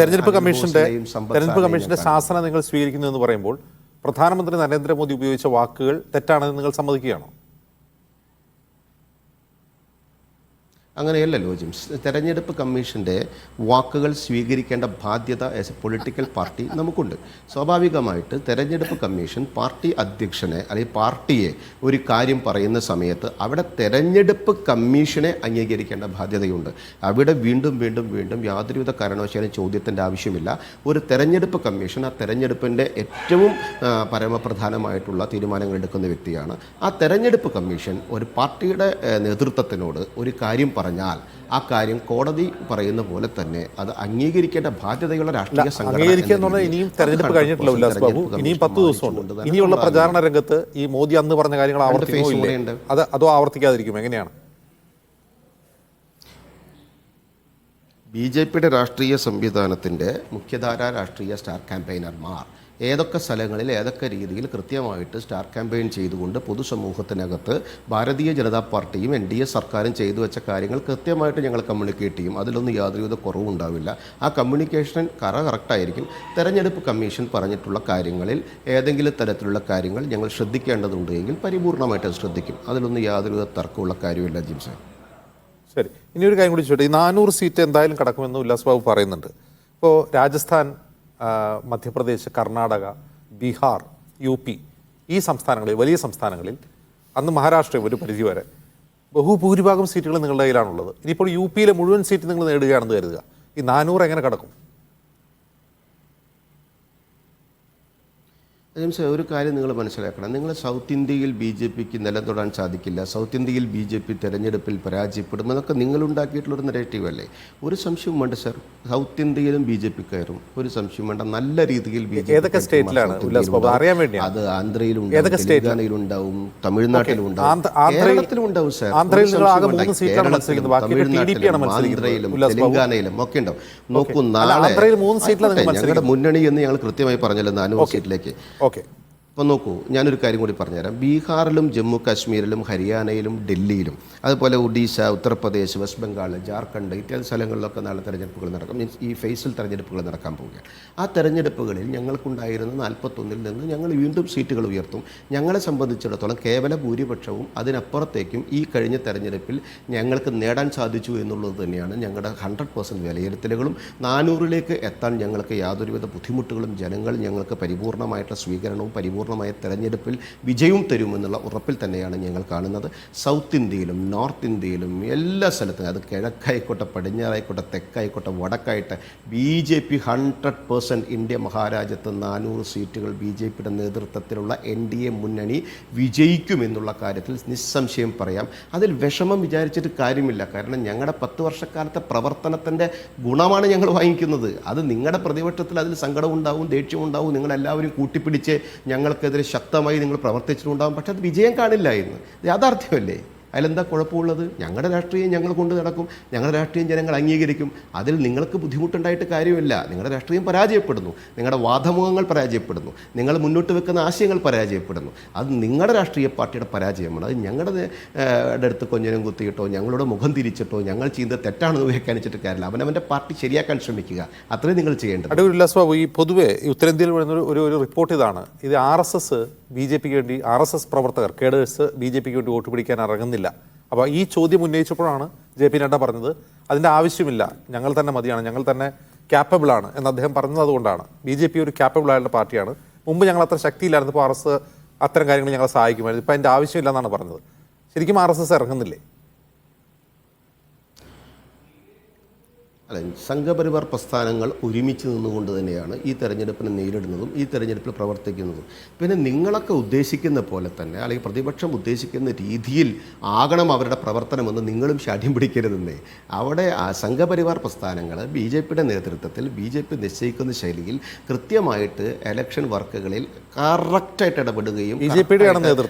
തെരഞ്ഞെടുപ്പ് കമ്മീഷന്റെ ശാസന നിങ്ങൾ സ്വീകരിക്കുന്നു എന്ന് പറയുമ്പോൾ പ്രധാനമന്ത്രി നരേന്ദ്രമോദി ഉപയോഗിച്ച വാക്കുകൾ തെറ്റാണെന്ന് നിങ്ങൾ സമ്മതിക്കുകയാണോ? അങ്ങനെയല്ലല്ലോ ജിംസ്. തെരഞ്ഞെടുപ്പ് കമ്മീഷൻ്റെ വാക്കുകൾ സ്വീകരിക്കേണ്ട ബാധ്യത ആസ് എ പൊളിറ്റിക്കൽ പാർട്ടി നമുക്കുണ്ട്. സ്വാഭാവികമായിട്ട് തെരഞ്ഞെടുപ്പ് കമ്മീഷൻ പാർട്ടി അധ്യക്ഷനെ അല്ലെങ്കിൽ പാർട്ടിയെ ഒരു കാര്യം പറയുന്ന സമയത്ത് അവിടെ തെരഞ്ഞെടുപ്പ് കമ്മീഷനെ അംഗീകരിക്കേണ്ട ബാധ്യതയുണ്ട്. അവിടെ വീണ്ടും യാതൊരുവിധ കാരണവശാലും ചോദ്യത്തിൻ്റെ ആവശ്യമില്ല. ഒരു തെരഞ്ഞെടുപ്പ് കമ്മീഷൻ ആ തെരഞ്ഞെടുപ്പിൻ്റെ ഏറ്റവും പരമപ്രധാനമായിട്ടുള്ള തീരുമാനങ്ങൾ എടുക്കുന്ന വ്യക്തിയാണ്. ആ തെരഞ്ഞെടുപ്പ് കമ്മീഷൻ ഒരു പാർട്ടിയുടെ നേതൃത്വത്തിനോട് ഒരു കാര്യം പറഞ്ഞാൽ ആ കാര്യം കോടതി പറയുന്ന പോലെ തന്നെ അത് അംഗീകരിക്കേണ്ട ബാധ്യതയുള്ള രാഷ്ട്രീയ സംഘടന. ഇനിയും തെരഞ്ഞെടുപ്പ് കഴിഞ്ഞിട്ടില്ല ഉല്ലാസ് ബാബു, ഇനിയും 10 ദിവസമുണ്ട്. ഇനിയുള്ള പ്രചാരണ രംഗത്ത് ഈ മോദി അന്ന് പറഞ്ഞ കാര്യങ്ങൾ അതോ ആവർത്തിക്കാതിരിക്കും? എങ്ങനെയാണ്? BJPയുടെ രാഷ്ട്രീയ സംവിധാനത്തിൻ്റെ മുഖ്യധാരാ രാഷ്ട്രീയ സ്റ്റാർ ക്യാമ്പയിനർമാർ ഏതൊക്കെ സ്ഥലങ്ങളിൽ ഏതൊക്കെ രീതിയിൽ കൃത്യമായിട്ട് സ്റ്റാർ ക്യാമ്പയിൻ ചെയ്തുകൊണ്ട് പൊതുസമൂഹത്തിനകത്ത് ഭാരതീയ ജനതാ പാർട്ടിയും NDA സർക്കാരും ചെയ്തു വെച്ച കാര്യങ്ങൾ കൃത്യമായിട്ട് ഞങ്ങൾ കമ്മ്യൂണിക്കേറ്റ് ചെയ്യും. അതിലൊന്നും യാതൊരുവിധ കുറവും ഉണ്ടാവില്ല. ആ കമ്മ്യൂണിക്കേഷൻ കറക്റ്റായിരിക്കും. തെരഞ്ഞെടുപ്പ് കമ്മീഷൻ പറഞ്ഞിട്ടുള്ള കാര്യങ്ങളിൽ ഏതെങ്കിലും തരത്തിലുള്ള കാര്യങ്ങൾ ഞങ്ങൾ ശ്രദ്ധിക്കേണ്ടതുണ്ട് എങ്കിൽ പരിപൂർണമായിട്ട് ശ്രദ്ധിക്കും. അതിലൊന്നും യാതൊരുവിധ തർക്കമുള്ള കാര്യമില്ല ജിംസെ. ശരി, ഇനി ഒരു കാര്യം കൂടി ചോദിച്ചോട്ടെ. ഈ 400 സീറ്റ് എന്തായാലും കടക്കുമെന്ന് ഉല്ലാസ് ബാബു പറയുന്നുണ്ട്. ഇപ്പോൾ രാജസ്ഥാൻ, മധ്യപ്രദേശ്, കർണാടക, ബീഹാർ, UP ഈ സംസ്ഥാനങ്ങളിൽ, വലിയ സംസ്ഥാനങ്ങളിൽ, അന്ന് മഹാരാഷ്ട്രയും ഒരു പരിധി വരെ ബഹുഭൂരിഭാഗം സീറ്റുകൾ നിങ്ങളുടെ കയ്യിലാണുള്ളത്. ഇനിയിപ്പോൾ UPയിലെ മുഴുവൻ സീറ്റ് നിങ്ങൾ നേടുകയാണെന്ന് കരുതുക. ഈ 400 എങ്ങനെ കടക്കും? ജെയിംസ്, ഒരു കാര്യം നിങ്ങൾ മനസ്സിലാക്കണം. നിങ്ങൾ സൗത്ത് ഇന്ത്യയിൽ ബി ജെ പിക്ക് നിലം തൊടാൻ സാധിക്കില്ല, സൗത്ത് ഇന്ത്യയിൽ ബി ജെ പി തെരഞ്ഞെടുപ്പിൽ പരാജയപ്പെടും എന്നൊക്കെ നിങ്ങളുണ്ടാക്കിയിട്ടുള്ളൊരു നെഗറ്റീവ് അല്ലേ? ഒരു സംശയവും വേണ്ട സർ, സൗത്ത് ഇന്ത്യയിലും ബി ജെ പി കയറും, ഒരു സംശയം വേണ്ട. നല്ല രീതിയിൽ ബി ജെ പി ഏതൊക്കെ സ്റ്റേറ്റിലാണ് അറിയാൻ വേണ്ടിയാണ്? അത് ആന്ധ്രയിലുണ്ടാവും, തെലങ്കാനയിലുണ്ടാവും, തമിഴ്നാട്ടിലുണ്ടാവും, കേരളത്തിലും ഉണ്ടാവും സർ. തമിഴ്നാട്ടിലും ആന്ധ്രയിലും തെലങ്കാനയിലും ഒക്കെ ഉണ്ടാവും. നോക്കൂ, നാളെ ഞങ്ങളുടെ മുന്നണി എന്ന് ഞങ്ങൾ കൃത്യമായി പറഞ്ഞല്ലോ 400 സീറ്റിലേക്ക്. ഓക്കെ, അപ്പോൾ നോക്കൂ, ഞാനൊരു കാര്യം കൂടി പറഞ്ഞുതരാം. ബീഹാറിലും ജമ്മു കാശ്മീരിലും ഹരിയാനയിലും ഡൽഹിയിലും അതുപോലെ ഒഡീഷ, ഉത്തർപ്രദേശ്, വെസ്റ്റ് ബംഗാൾ, ജാർഖണ്ഡ് ഇത്യാദി സ്ഥലങ്ങളിലൊക്കെ നാളെ തെരഞ്ഞെടുപ്പുകൾ നടക്കും. മീൻസ് ഈ ഫേസിൽ തെരഞ്ഞെടുപ്പുകൾ നടക്കാൻ പോവുകയാണ്. ആ തെരഞ്ഞെടുപ്പുകളിൽ ഞങ്ങൾക്കുണ്ടായിരുന്ന 41 നിന്ന് ഞങ്ങൾ വീണ്ടും സീറ്റുകൾ ഉയർത്തും. ഞങ്ങളെ സംബന്ധിച്ചിടത്തോളം കേവല ഭൂരിപക്ഷവും അതിനപ്പുറത്തേക്കും ഈ കഴിഞ്ഞ തെരഞ്ഞെടുപ്പിൽ ഞങ്ങൾക്ക് നേടാൻ സാധിച്ചു എന്നുള്ളത് തന്നെയാണ് ഞങ്ങളുടെ 100% വിലയിരുത്തലുകളും. 400ലേക്ക് എത്താൻ ഞങ്ങൾക്ക് യാതൊരുവിധ ബുദ്ധിമുട്ടുകളും ജനങ്ങൾ ഞങ്ങൾക്ക് പരിപൂർണമായിട്ടുള്ള സ്വീകരണവും പരിപൂർണമായ തെരഞ്ഞെടുപ്പിൽ വിജയവും തരുമെന്നുള്ള ഉറപ്പിൽ തന്നെയാണ് ഞങ്ങൾ കാണുന്നത്. സൗത്ത് ഇന്ത്യയിലും നോർത്ത് ഇന്ത്യയിലും എല്ലാ സ്ഥലത്തും, അത് കിഴക്കായിക്കോട്ടെ, പടിഞ്ഞാറായിക്കോട്ടെ, തെക്കായിക്കോട്ടെ, വടക്കായിട്ട് ബി ജെ പി 100% ഇന്ത്യ മഹാരാജ്യത്ത് 400 സീറ്റുകൾ ബി ജെ പിയുടെ നേതൃത്വത്തിലുള്ള NDA മുന്നണി വിജയിക്കുമെന്നുള്ള കാര്യത്തിൽ നിസ്സംശയം പറയാം. അതിൽ വിഷമം വിചാരിച്ചിട്ട് കാര്യമില്ല. കാരണം ഞങ്ങളുടെ 10 വർഷക്കാലത്തെ പ്രവർത്തനത്തിൻ്റെ ഗുണമാണ് ഞങ്ങൾ വാങ്ങിക്കുന്നത്. അത് നിങ്ങളുടെ പ്രതിപക്ഷത്തിൽ അതിൽ സങ്കടം ഉണ്ടാവും, ദേഷ്യം ഉണ്ടാവും, നിങ്ങളെല്ലാവരും കൂട്ടിപ്പിടിച്ച് ഞങ്ങൾക്കെതിരെ ശക്തമായി നിങ്ങൾ പ്രവർത്തിച്ചിട്ടുണ്ടാകും. പക്ഷെ അത് വിജയം കാണില്ല എന്ന് യാഥാർത്ഥ്യമല്ലേ? അതിലെന്താ കുഴപ്പമുള്ളത്? ഞങ്ങളുടെ രാഷ്ട്രീയം ഞങ്ങൾ കൊണ്ട് നടക്കും, ഞങ്ങളുടെ രാഷ്ട്രീയം ജനങ്ങൾ അംഗീകരിക്കും. അതിൽ നിങ്ങൾക്ക് ബുദ്ധിമുട്ടുണ്ടായിട്ട് കാര്യമില്ല. നിങ്ങളുടെ രാഷ്ട്രീയം പരാജയപ്പെടുന്നു, നിങ്ങളുടെ വാദമുഖങ്ങൾ പരാജയപ്പെടുന്നു, നിങ്ങൾ മുന്നോട്ട് വെക്കുന്ന ആശയങ്ങൾ പരാജയപ്പെടുന്നു. അത് നിങ്ങളുടെ രാഷ്ട്രീയ പാർട്ടിയുടെ പരാജയമാണ്. അത് ഞങ്ങളുടെ അടുത്ത് കൊഞ്ഞനം കുത്തിയിട്ടോ ഞങ്ങളുടെ മുഖം തിരിച്ചിട്ടോ ഞങ്ങൾ ചെയ്യുന്നത് തെറ്റാണെന്ന് വ്യാഖ്യാനിച്ചിട്ട് കാര്യമില്ല. അവനവൻ്റെ പാർട്ടി ശരിയാക്കാൻ ശ്രമിക്കുക, അത്രയും നിങ്ങൾ ചെയ്യേണ്ടത്. അടൂർ ഉല്ലാസ് ബാബു, ഈ പൊതുവെ ഉത്തരേന്ത്യയിൽ വരുന്ന ഒരു റിപ്പോർട്ട് ഇതാണ്: ഇത് RSS ബി ജെ പിക്ക് വേണ്ടി, RSS പ്രവർത്തകർ കേഡേഴ്സ് ബി ജെ പിക്ക് വേണ്ടി വോട്ട് പിടിക്കാൻ ഇറങ്ങുന്നില്ല. അപ്പോൾ ഈ ചോദ്യം ഉന്നയിച്ചപ്പോഴാണ് JP നഡ്ഡ പറഞ്ഞത് അതിൻ്റെ ആവശ്യമില്ല, ഞങ്ങൾ തന്നെ മതിയാണ്, ഞങ്ങൾ തന്നെ ക്യാപ്പബിൾ ആണ് എന്ന് അദ്ദേഹം പറഞ്ഞത്. അതുകൊണ്ടാണ് BJP ഒരു ക്യാപ്പബിൾ ആയിട്ടുള്ള പാർട്ടിയാണ്. മുമ്പ് ഞങ്ങൾ അത്ര ശക്തിയില്ലായിരുന്നു, ഇപ്പോൾ RSS അത്തരം കാര്യങ്ങൾ ഞങ്ങളെ സഹായിക്കുമായിരുന്നു, ഇപ്പം അതിൻ്റെ ആവശ്യമില്ല എന്നാണ് പറഞ്ഞത്. ശരിക്കും RSS ഇറങ്ങുന്നില്ലേ? അല്ല, സംഘപരിവാർ പ്രസ്ഥാനങ്ങൾ ഒരുമിച്ച് നിന്നുകൊണ്ട് തന്നെയാണ് ഈ തെരഞ്ഞെടുപ്പിനെ നേരിടുന്നതും ഈ തെരഞ്ഞെടുപ്പിൽ പ്രവർത്തിക്കുന്നതും. പിന്നെ നിങ്ങളൊക്കെ ഉദ്ദേശിക്കുന്ന പോലെ തന്നെ, അല്ലെങ്കിൽ പ്രതിപക്ഷം ഉദ്ദേശിക്കുന്ന രീതിയിൽ ആകണം അവരുടെ പ്രവർത്തനമെന്ന് നിങ്ങളും ശാഠ്യം പിടിക്കരുതെന്നേ. അവിടെ സംഘപരിവാർ പ്രസ്ഥാനങ്ങൾ BJPയുടെ നേതൃത്വത്തിൽ BJP നിശ്ചയിക്കുന്ന ശൈലിയിൽ കൃത്യമായിട്ട് ഇലക്ഷൻ വർക്കുകളിൽ കറക്റ്റായിട്ട് ഇടപെടുകയും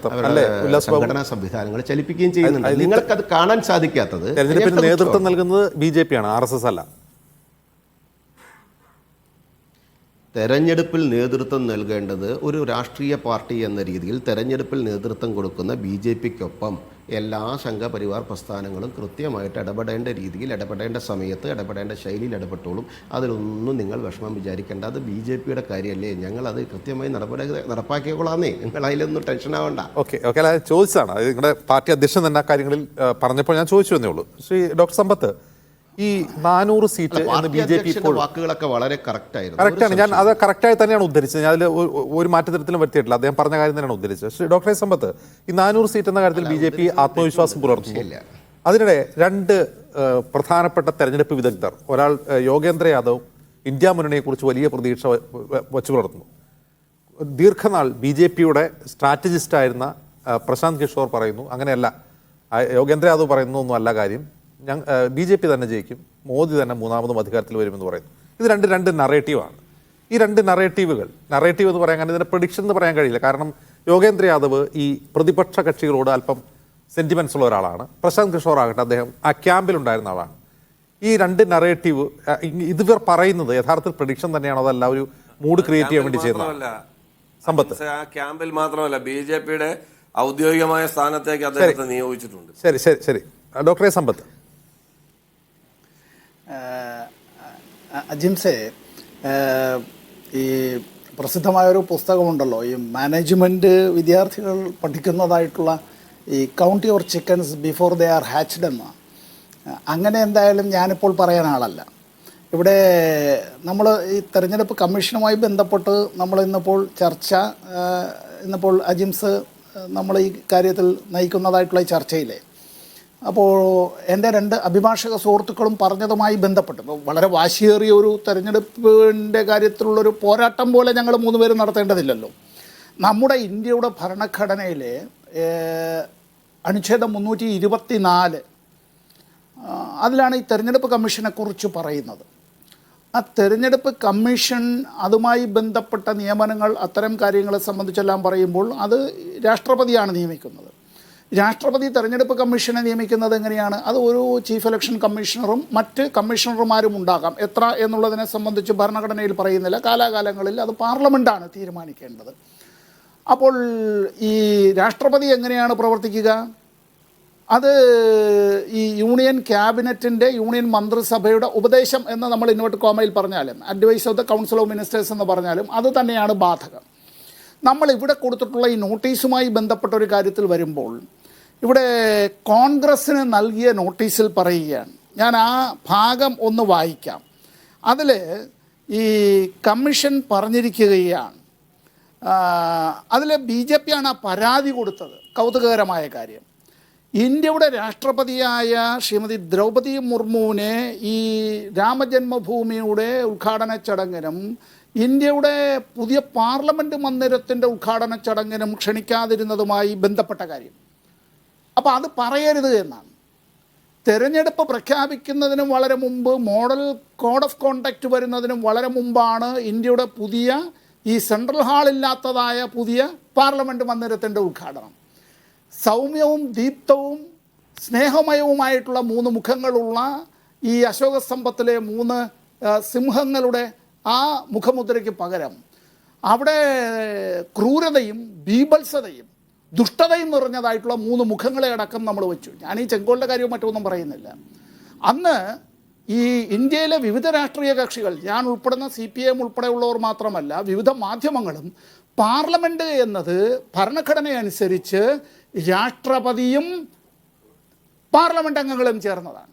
സംഘടനാ സംവിധാനങ്ങൾ ചലിപ്പിക്കുകയും ചെയ്യുന്നുണ്ട്. നിങ്ങൾക്കത് കാണാൻ സാധിക്കാത്തത് തെരഞ്ഞെടുപ്പിന് നേതൃത്വം നൽകുന്നത് BJP ആണ്, RSS അല്ല. തെരഞ്ഞെടുപ്പിൽ നേതൃത്വം നൽകേണ്ടത് ഒരു രാഷ്ട്രീയ പാർട്ടി എന്ന രീതിയിൽ തെരഞ്ഞെടുപ്പിൽ നേതൃത്വം കൊടുക്കുന്ന BJPക്കൊപ്പം എല്ലാ സംഘപരിവാർ പ്രസ്ഥാനങ്ങളും കൃത്യമായിട്ട് ഇടപെടേണ്ട രീതിയിൽ, ഇടപെടേണ്ട സമയത്ത്, ഇടപെടേണ്ട ശൈലിയിൽ ഇടപെട്ടോളും. അതിലൊന്നും നിങ്ങൾ വിഷമം വിചാരിക്കേണ്ട. അത് BJPയുടെ കാര്യമല്ലേ, ഞങ്ങളത് കൃത്യമായി നടപ്പാക്കിക്കൊള്ളാന്നേ, നിങ്ങൾ അതിലൊന്നും ടെൻഷൻ ആവണ്ട. ഓക്കെ, അല്ല ചോദിച്ചതാണ്, നിങ്ങളുടെ പാർട്ടി അധ്യക്ഷൻ തന്നെ കാര്യങ്ങളിൽ പറഞ്ഞപ്പോൾ ഞാൻ ചോദിച്ചു എന്നേ ഉള്ളൂ. ശ്രീ ഡോക്ടർ സമ്പത്ത്, ഈ 400 സീറ്റ് എന്ന് BJP ഇപ്പോൾ വാക്കുകളൊക്കെ വളരെ കറക്റ്റായിരുന്നു. കറക്റ്റാണ്, ഞാൻ അത് കറക്റ്റായി തന്നെയാണ് ഉദ്ധരിച്ചത്. ഞാൻ അതിൽ ഒരു മാറ്റത്തിലും വരുത്തിയിട്ടില്ല, അദ്ദേഹം പറഞ്ഞ കാര്യം തന്നെയാണ് ഉദ്ധരിച്ചത്. ശ്രീ ഡോക്ടർ സമ്പത്ത്, ഈ 400 സീറ്റ് എന്ന കാര്യത്തിൽ BJP ആത്മവിശ്വാസം പുലർത്തുന്നില്ല. അതിനിടെ 2 പ്രധാനപ്പെട്ട തെരഞ്ഞെടുപ്പ് വിദഗ്ധർ, ഒരാൾ യോഗേന്ദ്ര യാദവ് ഇന്ത്യ മുന്നണിയെക്കുറിച്ച് വലിയ പ്രതീക്ഷ വച്ചു പുലർത്തുന്നു. ദീർഘനാൾ BJPയുടെ സ്ട്രാറ്റജിസ്റ്റായിരുന്ന പ്രശാന്ത് കിഷോർ പറയുന്നു അങ്ങനെയല്ല, യോഗേന്ദ്ര യാദവ് പറയുന്നു ഒന്നും അല്ല കാര്യം, BJP തന്നെ ജയിക്കും, മോദി തന്നെ 3ാമതും അധികാരത്തിൽ വരുമെന്ന് പറയുന്നു. ഇത് രണ്ട് നറേറ്റീവാണ്. ഈ 2 നറേറ്റീവ് എന്ന് പറയാൻ, ഇതിൻ്റെ പ്രഡിക്ഷൻ എന്ന് പറയാൻ കഴിയില്ല. കാരണം യോഗേന്ദ്ര യാദവ് ഈ പ്രതിപക്ഷ കക്ഷികളോട് അല്പം സെൻറ്റിമെൻറ്റ്സ് ഉള്ള ഒരാളാണ്. പ്രശാന്ത് കിഷോർ ആകട്ടെ, അദ്ദേഹം ആ ക്യാമ്പിലുണ്ടായിരുന്ന ആളാണ്. ഈ 2 നറേറ്റീവ് ഇതിവർ പറയുന്നത് യഥാർത്ഥത്തിൽ പ്രഡിക്ഷൻ തന്നെയാണോ, അതല്ല ഒരു മൂഡ് ക്രിയേറ്റ് ചെയ്യാൻ വേണ്ടി ചെയ്യുന്നതല്ല? സമ്പത്ത്, ആ ക്യാമ്പിൽ മാത്രമല്ല BJPയുടെ ഔദ്യോഗികമായ സ്ഥാനത്തേക്ക് അദ്ദേഹത്തെ നിയോഗിച്ചിട്ടുണ്ട്. ശരി ഡോക്ടറെ സമ്പത്ത്. അജിംസെ, ഈ പ്രസിദ്ധമായൊരു പുസ്തകമുണ്ടല്ലോ, ഈ മാനേജ്മെൻറ്റ് വിദ്യാർത്ഥികൾ പഠിക്കുന്നതായിട്ടുള്ള ഈ count your chickens before they are hatched എന്ന. അങ്ങനെ എന്തായാലും ഞാനിപ്പോൾ പറയാൻ ആളല്ല. ഇവിടെ നമ്മൾ ഈ തെരഞ്ഞെടുപ്പ് കമ്മീഷനുമായി ബന്ധപ്പെട്ട് നമ്മൾ ഇന്നിപ്പോൾ അജിംസ് നമ്മൾ ഈ കാര്യത്തിൽ നയിക്കുന്നതായിട്ടുള്ള ഈ ചർച്ചയിലെ, അപ്പോൾ എൻ്റെ 2 അഭിഭാഷക സുഹൃത്തുക്കളും പറഞ്ഞതുമായി ബന്ധപ്പെട്ട് ഇപ്പോൾ വളരെ വാശിയേറിയ ഒരു തെരഞ്ഞെടുപ്പിൻ്റെ കാര്യത്തിലുള്ളൊരു പോരാട്ടം പോലെ ഞങ്ങൾ 3 പേരും നടത്തേണ്ടതില്ലല്ലോ. നമ്മുടെ ഇന്ത്യയുടെ ഭരണഘടനയിലെ അനുച്ഛേദം 324 അതിലാണ് ഈ തെരഞ്ഞെടുപ്പ് കമ്മീഷനെക്കുറിച്ച് പറയുന്നത്. ആ തെരഞ്ഞെടുപ്പ് കമ്മീഷൻ അതുമായി ബന്ധപ്പെട്ട നിയമനങ്ങൾ അത്തരം കാര്യങ്ങളെ സംബന്ധിച്ചെല്ലാം പറയുമ്പോൾ അത് രാഷ്ട്രപതിയാണ് നിയമിക്കുന്നത്. രാഷ്ട്രപതി തെരഞ്ഞെടുപ്പ് കമ്മീഷനെ നിയമിക്കുന്നത് എങ്ങനെയാണ്? അത് ഒരു ചീഫ് ഇലക്ഷൻ കമ്മീഷണറും മറ്റ് കമ്മീഷണർമാരും ഉണ്ടാകാം. എത്ര എന്നുള്ളതിനെ സംബന്ധിച്ച് ഭരണഘടനയിൽ പറയുന്നില്ല. കാലാകാലങ്ങളിൽ അത് പാർലമെൻറ്റാണ് തീരുമാനിക്കേണ്ടത്. അപ്പോൾ ഈ രാഷ്ട്രപതി എങ്ങനെയാണ് പ്രവർത്തിക്കുക? അത് ഈ യൂണിയൻ ക്യാബിനറ്റിൻ്റെ യൂണിയൻ മന്ത്രിസഭയുടെ ഉപദേശം എന്ന് നമ്മൾ ഇൻവേർട്ട് കോമയിൽ പറഞ്ഞാലും advice of the council of ministers എന്ന് പറഞ്ഞാലും അത് തന്നെയാണ് ബാധകം. നമ്മൾ ഇവിടെ കൊടുത്തിട്ടുള്ള ഈ നോട്ടീസുമായി ബന്ധപ്പെട്ട ഒരു കാര്യത്തിൽ വരുമ്പോൾ ഇവിടെ കോൺഗ്രസ്സിന് നൽകിയ നോട്ടീസിൽ പറയുകയാണ്. ഞാൻ ആ ഭാഗം ഒന്ന് വായിക്കാം. അതിൽ ഈ കമ്മീഷൻ പറഞ്ഞിരിക്കുകയാണ്, അതിൽ BJP ആണ് ആ പരാതി കൊടുത്തത്. കൗതുകകരമായ കാര്യം, ഇന്ത്യയുടെ രാഷ്ട്രപതിയായ ശ്രീമതി ദ്രൗപദി മുർമുവിനെ ഈ രാമജന്മഭൂമിയുടെ ഉദ്ഘാടന ചടങ്ങിനും ഇന്ത്യയുടെ പുതിയ പാർലമെൻറ്റ് മന്ദിരത്തിൻ്റെ ഉദ്ഘാടന ചടങ്ങിനും ക്ഷണിക്കാതിരുന്നതുമായി ബന്ധപ്പെട്ട കാര്യം. അപ്പോൾ അത് പറയരുത് എന്നാണ്. തെരഞ്ഞെടുപ്പ് പ്രഖ്യാപിക്കുന്നതിനും വളരെ മുമ്പ്, മോഡൽ കോഡ് ഓഫ് കോണ്ടക്റ്റ് വരുന്നതിനും വളരെ മുമ്പാണ് ഇന്ത്യയുടെ പുതിയ ഈ സെൻട്രൽ ഹാളില്ലാത്തതായ പുതിയ പാർലമെൻറ്റ് മന്ദിരത്തിൻ്റെ ഉദ്ഘാടനം. സൗമ്യവും ദീപ്തവും സ്നേഹമയവുമായിട്ടുള്ള 3 മുഖങ്ങളുള്ള ഈ അശോക സ്തംഭത്തിലെ 3 സിംഹങ്ങളുടെ ആ മുഖമുദ്രയ്ക്ക് പകരം അവിടെ ക്രൂരതയും ബീഭത്സതയും ദുഷ്ടതയും നിറഞ്ഞതായിട്ടുള്ള 3 മുഖങ്ങളെ അടക്കം നമ്മൾ വെച്ചു. ഞാൻ ഈ ചെങ്കോലിൻ്റെ കാര്യവും മറ്റൊന്നും പറയുന്നില്ല. അന്ന് ഈ ഇന്ത്യയിലെ വിവിധ രാഷ്ട്രീയ കക്ഷികൾ, ഞാൻ ഉൾപ്പെടുന്ന CPM ഉൾപ്പെടെയുള്ളവർ മാത്രമല്ല, വിവിധ മാധ്യമങ്ങളും പാർലമെൻറ്റ് എന്നത് ഭരണഘടനയനുസരിച്ച് രാഷ്ട്രപതിയും പാർലമെൻറ്റ് അംഗങ്ങളും ചേർന്നതാണ്.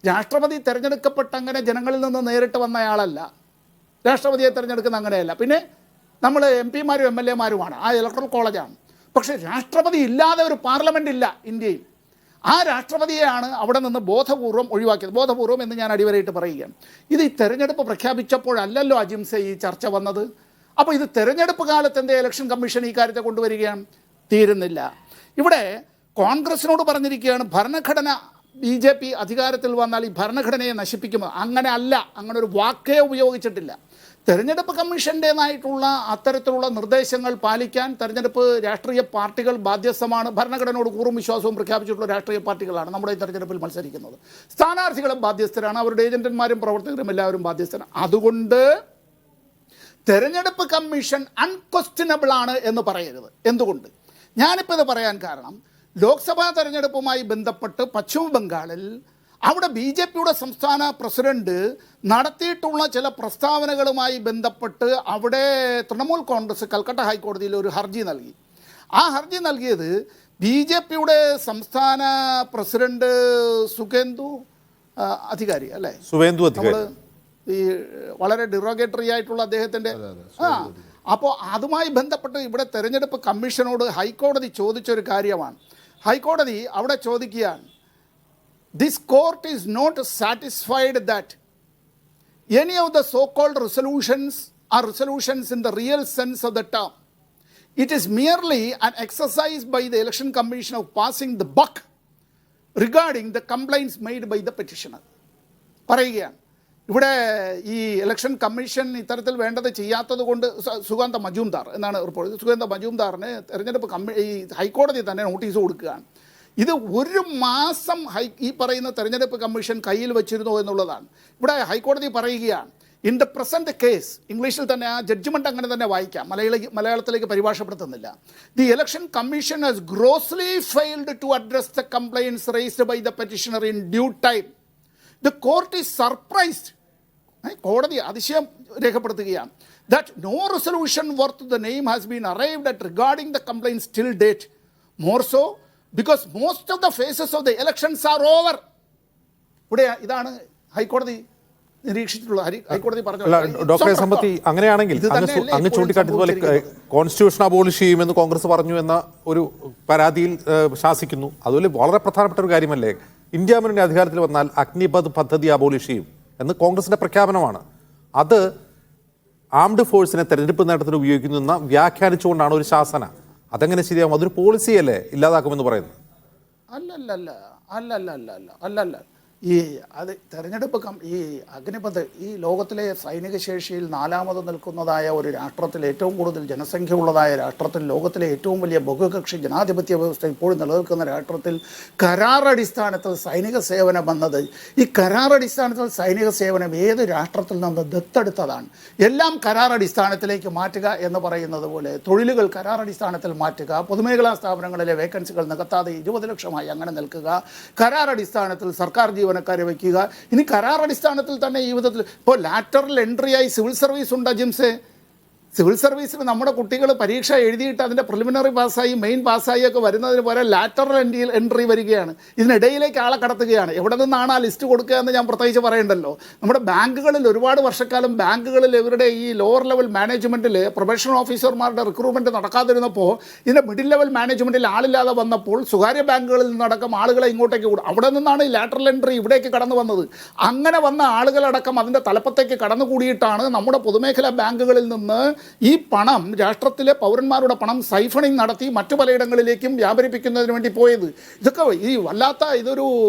രാഷ്ട്രപതി തിരഞ്ഞെടുക്കപ്പെട്ട അങ്ങനെ ജനങ്ങളിൽ നിന്ന് നേരിട്ട് വന്നയാളല്ല. രാഷ്ട്രപതിയെ തിരഞ്ഞെടുക്കുന്ന അങ്ങനെയല്ല. പിന്നെ നമ്മൾ MP-മാരും MLA-മാരുമാണ്. ആ ഇലക്ട്രൽ കോളേജാണ്. പക്ഷേ രാഷ്ട്രപതി ഇല്ലാതെ ഒരു പാർലമെൻ്റ് ഇല്ല ഇന്ത്യയിൽ. ആ രാഷ്ട്രപതിയെയാണ് അവിടെ നിന്ന് ബോധപൂർവം ഒഴിവാക്കിയത്. ബോധപൂർവം എന്ന് ഞാൻ അടിവരയിട്ട് പറയുകയാണ്. ഇത് ഈ തെരഞ്ഞെടുപ്പ് പ്രഖ്യാപിച്ചപ്പോഴല്ലല്ലോ അജിംസെ ഈ ചർച്ച വന്നത്. അപ്പോൾ ഇത് തെരഞ്ഞെടുപ്പ് കാലത്ത് എൻ്റെ ഇലക്ഷൻ കമ്മീഷൻ ഈ കാര്യത്തെ കൊണ്ടുവരികയാണ്. തീരുന്നില്ല. ഇവിടെ കോൺഗ്രസിനോട് പറഞ്ഞിരിക്കുകയാണ്, ഭരണഘടന BJP അധികാരത്തിൽ വന്നാൽ ഈ ഭരണഘടനയെ നശിപ്പിക്കുമോ? അങ്ങനെ അല്ല, അങ്ങനെ ഒരു വാക്കേ ഉപയോഗിച്ചിട്ടില്ല. തെരഞ്ഞെടുപ്പ് കമ്മീഷൻ്റേതായിട്ടുള്ള അത്തരത്തിലുള്ള നിർദ്ദേശങ്ങൾ പാലിക്കാൻ തെരഞ്ഞെടുപ്പ് രാഷ്ട്രീയ പാർട്ടികൾ ബാധ്യസ്ഥമാണ്. ഭരണഘടനയോട് കൂറും വിശ്വാസവും പ്രഖ്യാപിച്ചിട്ടുള്ള രാഷ്ട്രീയ പാർട്ടികളാണ് നമ്മുടെ ഈ തെരഞ്ഞെടുപ്പിൽ മത്സരിക്കുന്നത്. സ്ഥാനാർത്ഥികളും ബാധ്യസ്ഥരാണ്, അവരുടെ ഏജന്റന്മാരും പ്രവർത്തകരും എല്ലാവരും ബാധ്യസ്ഥരാണ്. അതുകൊണ്ട് തെരഞ്ഞെടുപ്പ് കമ്മീഷൻ അൺക്വസ്റ്റ്യനബിൾ ആണ് എന്ന് പറയരുത്. എന്തുകൊണ്ട്? ഞാനിപ്പോൾ ഇത് പറയാൻ കാരണം, ലോക്സഭാ തെരഞ്ഞെടുപ്പുമായി ബന്ധപ്പെട്ട് പശ്ചിമ ബംഗാളിൽ അവിടെ BJPയുടെ സംസ്ഥാന പ്രസിഡന്റ് നടത്തിയിട്ടുള്ള ചില പ്രസ്താവനകളുമായി ബന്ധപ്പെട്ട് അവിടെ തൃണമൂൽ കോൺഗ്രസ് കൽക്കട്ട ഹൈക്കോടതിയിൽ ഒരു ഹർജി നൽകി. ആ ഹർജി നൽകിയത് BJPയുടെ സംസ്ഥാന പ്രസിഡന്റ് സുവേന്ദു അധികാരി അല്ലേ, നമ്മൾ ഈ വളരെ ഡിറോഗേറ്ററി ആയിട്ടുള്ള അദ്ദേഹത്തിൻ്റെ അപ്പോൾ അതുമായി ബന്ധപ്പെട്ട് ഇവിടെ തെരഞ്ഞെടുപ്പ് കമ്മീഷനോട് ഹൈക്കോടതി ചോദിച്ചൊരു കാര്യമാണ്. ഹൈക്കോടതി അവിടെ ചോദിക്കുകയാണ്, this court is not satisfied that any of the so-called resolutions are resolutions in the real sense of the term. It is merely an exercise by the Election Commission of passing the buck regarding the complaints made by the petitioner. പറയുകയാണ് ഇവിടെ ഈ election commission ഇത്തരത്തിൽ വേണ്ടത് ചെയ്യാത്തത് കൊണ്ട് സുഗാന്ത മജൂംദാർ എന്നാണ് report. Sukanta മജൂംദാറിന് തെരഞ്ഞെടുപ്പ് ഈ ഹൈക്കോടതി തന്നെ നോട്ടീസ് കൊടുക്കുകയാണ്. ഇത് 1 മാസം ഈ പറയുന്ന തെരഞ്ഞെടുപ്പ് കമ്മീഷൻ കയ്യിൽ വെച്ചിരുന്നു എന്നുള്ളതാണ്. ഇവിടെ ഹൈക്കോടതി പറയുകയാണ്, ഇൻ ദ പ്രസൻറ്റ് കേസ്, ഇംഗ്ലീഷിൽ തന്നെ ആ ജഡ്ജ്മെൻറ്റ് അങ്ങനെ തന്നെ വായിക്കാം, മലയാളത്തിലേക്ക് പരിഭാഷപ്പെടുത്തുന്നില്ല. The election commission has grossly failed to address the complaints raised by the petitioner in due time. The court is surprised, കോടതി അതിശയം രേഖപ്പെടുത്തുകയാണ്, that no resolution worth the name has been arrived at regarding the complaints till date. More so because most of the phases of the elections are over. ഇവിടെ ഇതാണ് ഹൈക്കോടതി നിരീക്ഷിച്ചിട്ടുള്ളത്. ഹൈക്കോടതി പറഞ്ഞു. Doctor സമ്പത്തി, അങ്ങനെയാണെങ്കിൽ അങ്ങ് ചൂണ്ടിക്കാട്ടിയതുപോലെ കോൺസ്റ്റിറ്റ്യൂഷൻ അബോളിഷ് ചെയ്യുമെന്ന് കോൺഗ്രസ് പറഞ്ഞു എന്ന ഒരു പരാതിയിൽ ശാസിക്കുന്നു. അതുപോലെ വളരെ പ്രധാനപ്പെട്ട ഒരു കാര്യമല്ലേ, ഇന്ത്യ മുന്നണി അധികാരത്തിൽ വന്നാൽ അഗ്നിപഥ് പദ്ധതി അബോളിഷ് ചെയ്യും എന്ന് കോൺഗ്രസിന്റെ പ്രഖ്യാപനമാണ്. അത് ആംഡ് ഫോഴ്സിനെ തെരഞ്ഞെടുപ്പ് നേട്ടത്തിന് ഉപയോഗിക്കുന്നു എന്ന വ്യാഖ്യാനിച്ചുകൊണ്ടാണ് ഒരു ശാസന. അതെങ്ങനെ ശരിയാവും? അതൊരു പോളിസിയല്ലേ ഇല്ലാതാക്കുമെന്ന് പറയുന്നത്? അല്ലല്ല ഈ അത് തെരഞ്ഞെടുപ്പ് ഈ അഗ്നിപഥ് ഈ ലോകത്തിലെ സൈനിക ശേഷിയിൽ 4ാമത് നിൽക്കുന്നതായ ഒരു രാഷ്ട്രത്തിൽ, ഏറ്റവും കൂടുതൽ ജനസംഖ്യ ഉള്ളതായ രാഷ്ട്രത്തിൽ, ലോകത്തിലെ ഏറ്റവും വലിയ ബഹുകക്ഷി ജനാധിപത്യ വ്യവസ്ഥ ഇപ്പോഴും നിലനിൽക്കുന്ന രാഷ്ട്രത്തിൽ കരാറടിസ്ഥാനത്തിൽ സൈനിക സേവനം വന്നത്, ഈ കരാറടിസ്ഥാനത്തിൽ സൈനിക സേവനം ഏത് രാഷ്ട്രത്തിൽ നിന്ന് ദത്തെടുത്തതാണ്? എല്ലാം കരാറടിസ്ഥാനത്തിലേക്ക് മാറ്റുക എന്ന് പറയുന്നത് പോലെ തൊഴിലുകൾ കരാറടിസ്ഥാനത്തിൽ മാറ്റുക, പൊതുമേഖലാ സ്ഥാപനങ്ങളിലെ വേക്കൻസികൾ നികത്താതെ 20 ലക്ഷമായി അങ്ങനെ നിൽക്കുക, കരാറടിസ്ഥാനത്തിൽ സർക്കാർ ജീവനക്കാരെ വയ്ക്കുക. ഇനി കരാറടിസ്ഥാനത്തിൽ തന്നെ ഈ വിധത്തിൽ ഇപ്പോൾ ലാറ്ററൽ എൻട്രിയായി സിവിൽ സർവീസ് ഉണ്ട് ജിംസെ. സിവിൽ സർവീസിൽ നമ്മുടെ കുട്ടികൾ പരീക്ഷ എഴുതിയിട്ട് അതിൻ്റെ പ്രിലിമിനറി പാസ്സായി മെയിൻ പാസ്സായി ഒക്കെ വരുന്നതിന് പോലെ ലാറ്ററൽ എൻട്രി വരികയാണ്. ഇതിനിടയിലേക്ക് ആളെ കടത്തുകയാണ്. എവിടെ നിന്നാണ് ആ ലിസ്റ്റ് കൊടുക്കുക എന്ന് ഞാൻ പ്രത്യേകിച്ച് പറയണ്ടല്ലോ. നമ്മുടെ ബാങ്കുകളിൽ ഒരുപാട് വർഷക്കാലം ബാങ്കുകളിൽ ഇവരുടെ ഈ ലോവർ ലെവൽ മാനേജ്മെൻറ്റിൽ പ്രൊബേഷൻ ഓഫീസർമാരുടെ റിക്രൂട്ട്മെൻറ്റ് നടക്കാതിരുന്നപ്പോൾ, ഇതിൻ്റെ മിഡിൽ ലെവൽ മാനേജ്മെൻറ്റിൽ ആളില്ലാതെ വന്നപ്പോൾ സ്വകാര്യ ബാങ്കുകളിൽ നിന്നടക്കം ആളുകളെ ഇങ്ങോട്ടേക്ക് കൂടും. അവിടെ നിന്നാണ് ഈ ലാറ്ററൽ എൻട്രി ഇവിടേക്ക് കടന്നു വന്നത്. അങ്ങനെ വന്ന ആളുകളടക്കം അതിൻ്റെ തലപ്പത്തേക്ക് കടന്നുകൂടിയിട്ടാണ് നമ്മുടെ പൊതുമേഖലാ ബാങ്കുകളിൽ നിന്ന് ഈ പണം, രാഷ്ട്രത്തിലെ പൗരന്മാരുടെ പണം സൈഫണിങ് നടത്തി മറ്റു പലയിടങ്ങളിലേക്കും വ്യാപരിപ്പിക്കുന്നതിന് വേണ്ടി പോയത്. ഇതൊക്കെ ഈ വല്ലാത്ത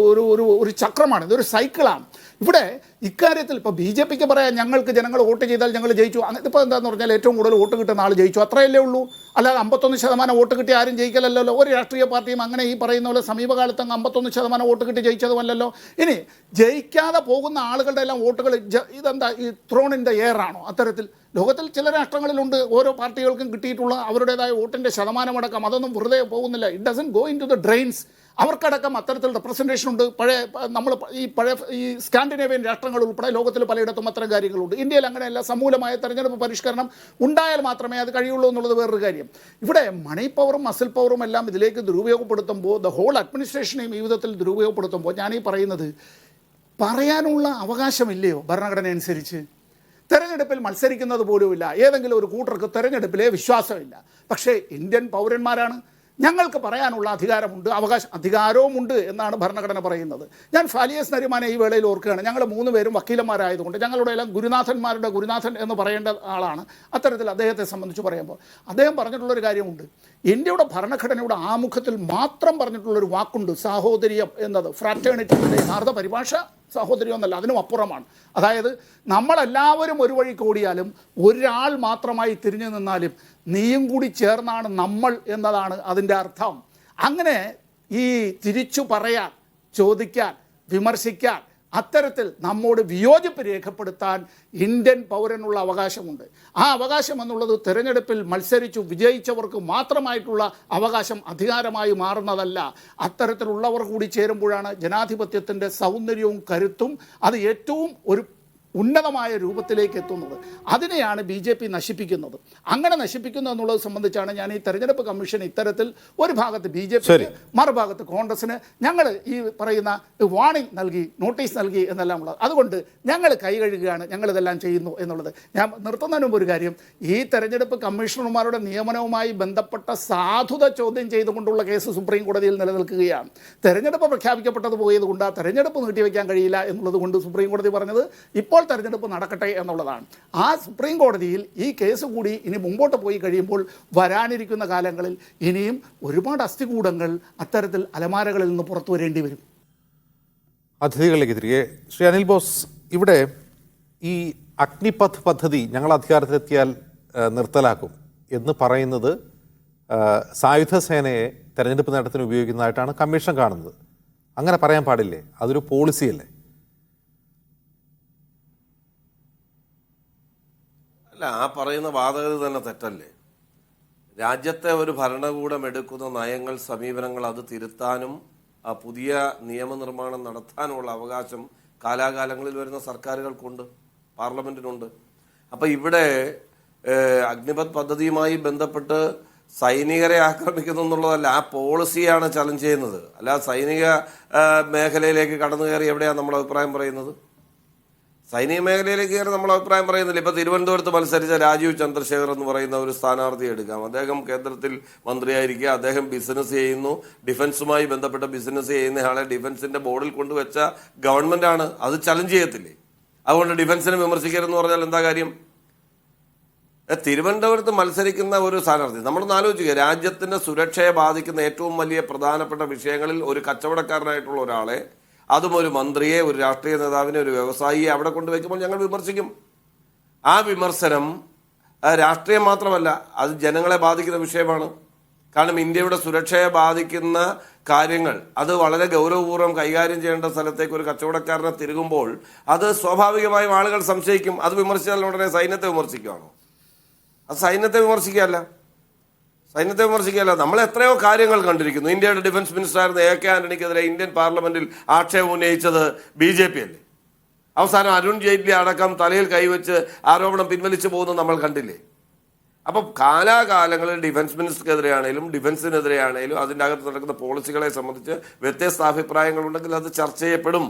ഒരു ചക്രമാണ്, ഇതൊരു സൈക്കിളാണ്. ഇവിടെ ഇക്കാര്യത്തിൽ ഇപ്പോൾ BJPക്ക് പറയാം ഞങ്ങൾക്ക് ജനങ്ങൾ വോട്ട് ചെയ്താൽ ഞങ്ങൾ ജയിച്ചു. ഇപ്പോൾ എന്താണെന്ന് പറഞ്ഞാൽ ഏറ്റവും കൂടുതൽ വോട്ട് കിട്ടുന്ന ആൾ ജയിച്ചു, അത്രയല്ലേ ഉള്ളൂ. അല്ലാതെ 51% വോട്ട് കിട്ടി ആരും ജയിക്കലല്ലോ. ഒരു രാഷ്ട്രീയ പാർട്ടിയും അങ്ങനെ ഈ പറയുന്ന പോലെ സമീപകാലത്ത് 51% വോട്ട് കിട്ടി ജയിച്ചതുമല്ലല്ലോ. ഇനി ജയിക്കാതെ പോകുന്ന ആളുകളുടെ എല്ലാം വോട്ടുകൾ ഇതെന്താ ഈ ത്രോൺ ഇൻ ദ എയർ ആണോ? അത്തരത്തിൽ ലോകത്തിൽ ചില രാഷ്ട്രങ്ങളിലുണ്ട് ഓരോ പാർട്ടികൾക്കും കിട്ടിയിട്ടുള്ള അവരുടേതായ വോട്ടിൻ്റെ ശതമാനമടക്കം. അതൊന്നും വെറുതെ പോകുന്നില്ല. It doesn't go into the drains. അവർക്കടക്കം അത്തരത്തിൽ റെപ്രസെൻറ്റേഷൻ ഉണ്ട്. നമ്മൾ ഈ സ്കാൻഡിനേവിയൻ രാഷ്ട്രങ്ങൾ ഉൾപ്പെടെ ലോകത്തിൽ പലയിടത്തും അത്തരം കാര്യങ്ങളുണ്ട്. ഇന്ത്യയിൽ അങ്ങനെയല്ല. സമൂലമായ തെരഞ്ഞെടുപ്പ് പരിഷ്കരണം ഉണ്ടായാൽ മാത്രമേ അത് കഴിയുള്ളൂ എന്നുള്ളത് വേറൊരു കാര്യം. ഇവിടെ മണി പവറും മസിൽ പവറും എല്ലാം ഇതിലേക്ക് ദുരുപയോഗപ്പെടുത്തുമ്പോൾ, ദ ഹോൾ അഡ്മിനിസ്ട്രേഷനെയും ഈ വിധത്തിൽ ദുരുപയോഗപ്പെടുത്തുമ്പോൾ, ഞാനീ പറയുന്നത് പറയാനുള്ള അവകാശമില്ലയോ ഭരണഘടന അനുസരിച്ച്? തെരഞ്ഞെടുപ്പിൽ മത്സരിക്കുന്നത് പോലുമില്ല. ഏതെങ്കിലും ഒരു കൂട്ടർക്ക് തെരഞ്ഞെടുപ്പിലെ വിശ്വാസമില്ല. പക്ഷേ ഇന്ത്യൻ പൗരന്മാരാണ്. ഞങ്ങൾക്ക് പറയാനുള്ള അധികാരമുണ്ട്, അധികാരവുമുണ്ട് എന്നാണ് ഭരണഘടന പറയുന്നത്. ഞാൻ ഫാലിയസ് നരിമാനെ ഈ വേളയിൽ ഓർക്കുകയാണ്. ഞങ്ങൾ 3 പേരും വക്കീലന്മാരായതുകൊണ്ട് ഞങ്ങളുടെ എല്ലാം ഗുരുനാഥന്മാരുടെ ഗുരുനാഥൻ എന്ന് പറയേണ്ട ആളാണ്. അത്തരത്തിൽ അദ്ദേഹത്തെ സംബന്ധിച്ച് പറയുമ്പോൾ അദ്ദേഹം പറഞ്ഞിട്ടുള്ളൊരു കാര്യമുണ്ട്. ഇന്ത്യയുടെ ഭരണഘടനയുടെ ആമുഖത്തിൽ മാത്രം പറഞ്ഞിട്ടുള്ളൊരു വാക്കുണ്ട്, സാഹോദര്യം എന്നത്. ഫ്രാറ്റേണിറ്റിയുടെ യഥാർത്ഥ പരിഭാഷ സാഹോദര്യം എന്നല്ല, അതിനും അപ്പുറമാണ്. അതായത് നമ്മളെല്ലാവരും ഒരു വഴി കൂടിയാലും ഒരാൾ മാത്രമായി തിരിഞ്ഞു നിന്നാലും നീയും കൂടി ചേർന്നാണ് നമ്മൾ എന്നതാണ് അതിൻ്റെ അർത്ഥം. അങ്ങനെ ഈ തിരിച്ചു പറയാൻ, ചോദിക്കാൻ, വിമർശിക്കാൻ, അത്തരത്തിൽ നമ്മോട് വിയോജിപ്പ് രേഖപ്പെടുത്താൻ ഇന്ത്യൻ പൗരനുള്ള അവകാശമുണ്ട്. ആ അവകാശം എന്നുള്ളത് തിരഞ്ഞെടുപ്പിൽ മത്സരിച്ചു വിജയിച്ചവർക്ക് മാത്രമായിട്ടുള്ള അവകാശം, അധികാരമായി മാറുന്നതല്ല. അത്തരത്തിലുള്ളവർ കൂടി ചേരുമ്പോഴാണ് ജനാധിപത്യത്തിൻ്റെ സൗന്ദര്യവും കരുത്തും അത് ഏറ്റവും ഒരു ഉന്നതമായ രൂപത്തിലേക്ക് എത്തുന്നത്. അതിനെയാണ് BJP നശിപ്പിക്കുന്നത്. അങ്ങനെ നശിപ്പിക്കുന്നു എന്നുള്ളത് സംബന്ധിച്ചാണ് ഞാൻ ഈ തെരഞ്ഞെടുപ്പ് കമ്മീഷൻ ഇത്തരത്തിൽ ഒരു ഭാഗത്ത് BJP, മറുഭാഗത്ത് കോൺഗ്രസിന് ഞങ്ങൾ ഈ പറയുന്ന വാർണിംഗ് നൽകി, നോട്ടീസ് നൽകി എന്നെല്ലാം ഉള്ളത്. അതുകൊണ്ട് ഞങ്ങൾ കൈ കഴുകുകയാണ്, ഞങ്ങളിതെല്ലാം ചെയ്യുന്നു എന്നുള്ളത്. ഞാൻ നിർത്തുന്നതിന് മുമ്പ് ഒരു കാര്യം, ഈ തെരഞ്ഞെടുപ്പ് കമ്മീഷണർമാരുടെ നിയമനവുമായി ബന്ധപ്പെട്ട സാധുത ചോദ്യം ചെയ്തുകൊണ്ടുള്ള കേസ് സുപ്രീം കോടതിയിൽ നിലനിൽക്കുകയാണ്. തെരഞ്ഞെടുപ്പ് പ്രഖ്യാപിക്കപ്പെട്ടത് പോയതുകൊണ്ട് ആ തെരഞ്ഞെടുപ്പ് നീട്ടിവെക്കാൻ കഴിയില്ല എന്നുള്ളത് കൊണ്ട് സുപ്രീം കോടതി പറഞ്ഞത് ഇപ്പോൾ തെരഞ്ഞെടുപ്പ് നടക്കട്ടെ എന്നുള്ളതാണ്. ആ സുപ്രീം കോടതിയിൽ ഈ കേസ് കൂടി ഇനി മുമ്പോട്ട് പോയി കഴിയുമ്പോൾ വരാനിരിക്കുന്ന കാലങ്ങളിൽ ഇനിയും ഒരുപാട് അസ്ഥികൂടങ്ങൾ അത്തരത്തിൽ അലമാരകളിൽ നിന്ന് പുറത്തു വരേണ്ടി വരും. അതിഥികളിലേക്ക് തിരികെ ശ്രീ അനിൽ ബോസ്, ഇവിടെ ഈ അഗ്നിപഥ് പദ്ധതി ഞങ്ങൾ അധികാരത്തിലെത്തിയാൽ നിർത്തലാക്കും എന്ന് പറയുന്നത് സായുധ സേനയെ തെരഞ്ഞെടുപ്പ് നേട്ടത്തിന് ഉപയോഗിക്കുന്നതായിട്ടാണ് കമ്മീഷൻ കാണുന്നത്. അങ്ങനെ പറയാൻ പാടില്ലേ? അതൊരു പോളിസിയല്ലേ? അല്ല, ആ പറയുന്ന വാദഗതി തന്നെ തെറ്റല്ലേ? രാജ്യത്തെ ഒരു ഭരണകൂടം എടുക്കുന്ന നയങ്ങൾ, സമീപനങ്ങൾ അത് തിരുത്താനും ആ പുതിയ നിയമനിർമ്മാണം നടത്താനുമുള്ള അവകാശം കാലാകാലങ്ങളിൽ വരുന്ന സർക്കാരുകൾക്കുണ്ട്, പാർലമെന്റിനുണ്ട്. അപ്പം ഇവിടെ അഗ്നിപഥ് പദ്ധതിയുമായി ബന്ധപ്പെട്ട് സൈനികരെ ആക്രമിക്കുന്നു എന്നുള്ളതല്ല, ആ പോളിസിയാണ് ചലഞ്ച് ചെയ്യുന്നത്. അല്ല സൈനിക മേഖലയിലേക്ക് കടന്നു കയറി എവിടെയാണ് നമ്മൾ അഭിപ്രായം പറയുന്നത്? സൈനിക മേഖലയിലേക്ക് കയറി നമ്മൾ അഭിപ്രായം പറയുന്നില്ല. ഇപ്പൊ തിരുവനന്തപുരത്ത് മത്സരിച്ച രാജീവ് ചന്ദ്രശേഖർ എന്ന് പറയുന്ന ഒരു സ്ഥാനാർത്ഥിയെ എടുക്കാം. അദ്ദേഹം കേന്ദ്രത്തിൽ മന്ത്രിയായിരിക്കുക, അദ്ദേഹം ബിസിനസ് ചെയ്യുന്നു, ഡിഫൻസുമായി ബന്ധപ്പെട്ട ബിസിനസ് ചെയ്യുന്നയാളെ ഡിഫൻസിന്റെ ബോർഡിൽ കൊണ്ടുവച്ച ഗവൺമെന്റ് ആണ്. അത് ചലഞ്ച് ചെയ്യത്തില്ലേ? അതുകൊണ്ട് ഡിഫൻസിനെ വിമർശിക്കരുതെന്ന് പറഞ്ഞാൽ എന്താ കാര്യം? തിരുവനന്തപുരത്ത് മത്സരിക്കുന്ന ഒരു സ്ഥാനാർത്ഥി നമ്മളൊന്ന് ആലോചിക്കുക, രാജ്യത്തിന്റെ സുരക്ഷയെ ബാധിക്കുന്ന ഏറ്റവും വലിയ പ്രധാനപ്പെട്ട വിഷയങ്ങളിൽ ഒരു കച്ചവടക്കാരനായിട്ടുള്ള ഒരാളെ, അതും ഒരു മന്ത്രിയെ, ഒരു രാഷ്ട്രീയ നേതാവിനെ, ഒരു വ്യവസായിയെ അവിടെ കൊണ്ടുവയ്ക്കുമ്പോൾ ഞങ്ങൾ വിമർശിക്കും. ആ വിമർശനം രാഷ്ട്രീയം മാത്രമല്ല, അത് ജനങ്ങളെ ബാധിക്കുന്ന വിഷയമാണ്. കാരണം ഇന്ത്യയുടെ സുരക്ഷയെ ബാധിക്കുന്ന കാര്യങ്ങൾ അത് വളരെ ഗൗരവപൂർവ്വം കൈകാര്യം ചെയ്യേണ്ട സ്ഥലത്തേക്ക് ഒരു കച്ചവടക്കാരനെ തിരുകുമ്പോൾ അത് സ്വാഭാവികമായും ആളുകൾ സംശയിക്കും. അത് വിമർശിച്ചാൽ ഉടനെ സൈന്യത്തെ വിമർശിക്കുകയാണോ? അത് സൈന്യത്തെ വിമർശിക്കുകയല്ല. നമ്മൾ എത്രയോ കാര്യങ്ങൾ കണ്ടിരിക്കുന്നു. ഇന്ത്യയുടെ ഡിഫൻസ് മിനിസ്റ്ററായിരുന്ന AK ആന്റണിക്കെതിരെ ഇന്ത്യൻ പാർലമെന്റിൽ ആക്ഷേപം ഉന്നയിച്ചത് BJP അല്ലേ? അവസാനം അരുൺ ജെയ്റ്റ്ലി അടക്കം തലയിൽ കൈവച്ച് ആരോപണം പിൻവലിച്ചു പോകുന്നത് നമ്മൾ കണ്ടില്ലേ? അപ്പം കാലാകാലങ്ങളിൽ ഡിഫൻസ് മിനിസ്റ്റർക്കെതിരെയാണേലും ഡിഫൻസിനെതിരെയാണേലും അതിൻ്റെ അകത്ത് നടക്കുന്ന പോളിസികളെ സംബന്ധിച്ച് വ്യത്യസ്ത അഭിപ്രായങ്ങളുണ്ടെങ്കിൽ അത് ചർച്ച ചെയ്യപ്പെടും.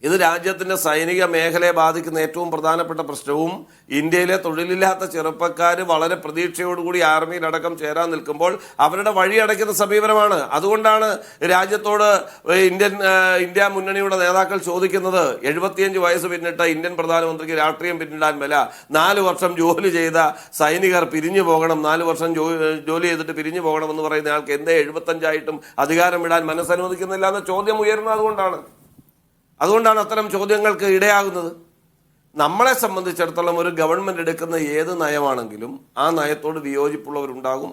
ഇത് രാജ്യത്തിന്റെ സൈനിക മേഖലയെ ബാധിക്കുന്ന ഏറ്റവും പ്രധാനപ്പെട്ട പ്രശ്നവും ഇന്ത്യയിലെ തൊഴിലില്ലാത്ത ചെറുപ്പക്കാർ വളരെ പ്രതീക്ഷയോടുകൂടി ആർമിയിലടക്കം ചേരാൻ നിൽക്കുമ്പോൾ അവരുടെ വഴി അടയ്ക്കുന്ന സമീപനമാണ്. അതുകൊണ്ടാണ് രാജ്യത്തോട് ഇന്ത്യ മുന്നണിയുടെ നേതാക്കൾ ചോദിക്കുന്നത് 75 വയസ്സ് പിന്നിട്ട ഇന്ത്യൻ പ്രധാനമന്ത്രിക്ക് രാഷ്ട്രീയം പിന്നിടാൻ മേല, 4 വർഷം ജോലി ചെയ്ത സൈനികർ പിരിഞ്ഞു പോകണം, 4 വർഷം ജോലി ചെയ്തിട്ട് പിരിഞ്ഞു പോകണം എന്ന് പറയുന്ന ആൾക്ക് എന്തേ 75 അധികാരം വിടാൻ മനസ്സനുവദിക്കുന്നില്ല എന്ന ചോദ്യം ഉയർന്നത്. അതുകൊണ്ടാണ് അത്തരം ചോദ്യങ്ങൾക്ക് ഇടയാകുന്നത്. നമ്മളെ സംബന്ധിച്ചിടത്തോളം ഒരു ഗവൺമെന്റ് എടുക്കുന്ന ഏത് നയമാണെങ്കിലും ആ നയത്തോട് വിയോജിപ്പുള്ളവരുണ്ടാകും.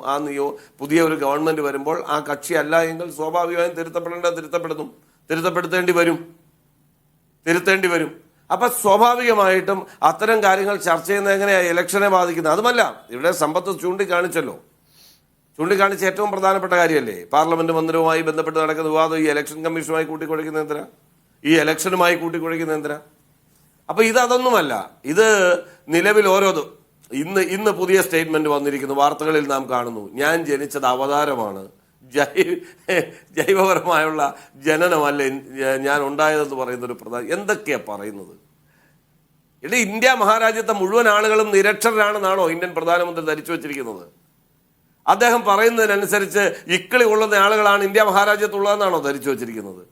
പുതിയ ഒരു ഗവൺമെന്റ് വരുമ്പോൾ ആ കക്ഷി അല്ല എങ്കിൽ സ്വാഭാവികമായും തിരുത്തേണ്ടി വരും. അപ്പൊ സ്വാഭാവികമായിട്ടും അത്തരം കാര്യങ്ങൾ ചർച്ച ചെയ്യുന്നത് എങ്ങനെയാണ് ഇലക്ഷനെ ബാധിക്കുന്നത്? അതുമല്ല, ഇവിടെ സമ്പത്ത് ചൂണ്ടിക്കാണിച്ച ഏറ്റവും പ്രധാനപ്പെട്ട കാര്യമല്ലേ പാർലമെന്റ് മന്ദിരവുമായി ബന്ധപ്പെട്ട് നടക്കുന്ന വിവാദം ഈ ഇലക്ഷൻ കമ്മീഷനുമായി കൂട്ടിക്കുഴയ്ക്കുന്ന എന്തിനാ? ഈ ഇലക്ഷനുമായി കൂട്ടിക്കുഴയ്ക്കുന്ന എന്തിനാ? അപ്പൊ അതൊന്നുമല്ല. ഇത് നിലവിൽ ഇന്ന് പുതിയ സ്റ്റേറ്റ്മെന്റ് വന്നിരിക്കുന്നു, വാർത്തകളിൽ നാം കാണുന്നു. ഞാൻ ജനിച്ചത് അവതാരമാണ്, ജൈവപരമായുള്ള ജനനമല്ല ഞാൻ ഉണ്ടായതെന്ന് പറയുന്ന ഒരു എന്തൊക്കെയാ പറയുന്നത്? ഇന്ത്യ മഹാരാജ്യത്തെ മുഴുവൻ ആളുകളും നിരക്ഷരരാണെന്നാണോ ഇന്ത്യൻ പ്രധാനമന്ത്രി ധരിച്ചു വച്ചിരിക്കുന്നത്? അദ്ദേഹം പറയുന്നതിനനുസരിച്ച് ഇക്കിളി കൊള്ളുന്ന ആളുകളാണ് ഇന്ത്യ മഹാരാജ്യത്തുള്ളതെന്നാണോ ധരിച്ചു വച്ചിരിക്കുന്നത്?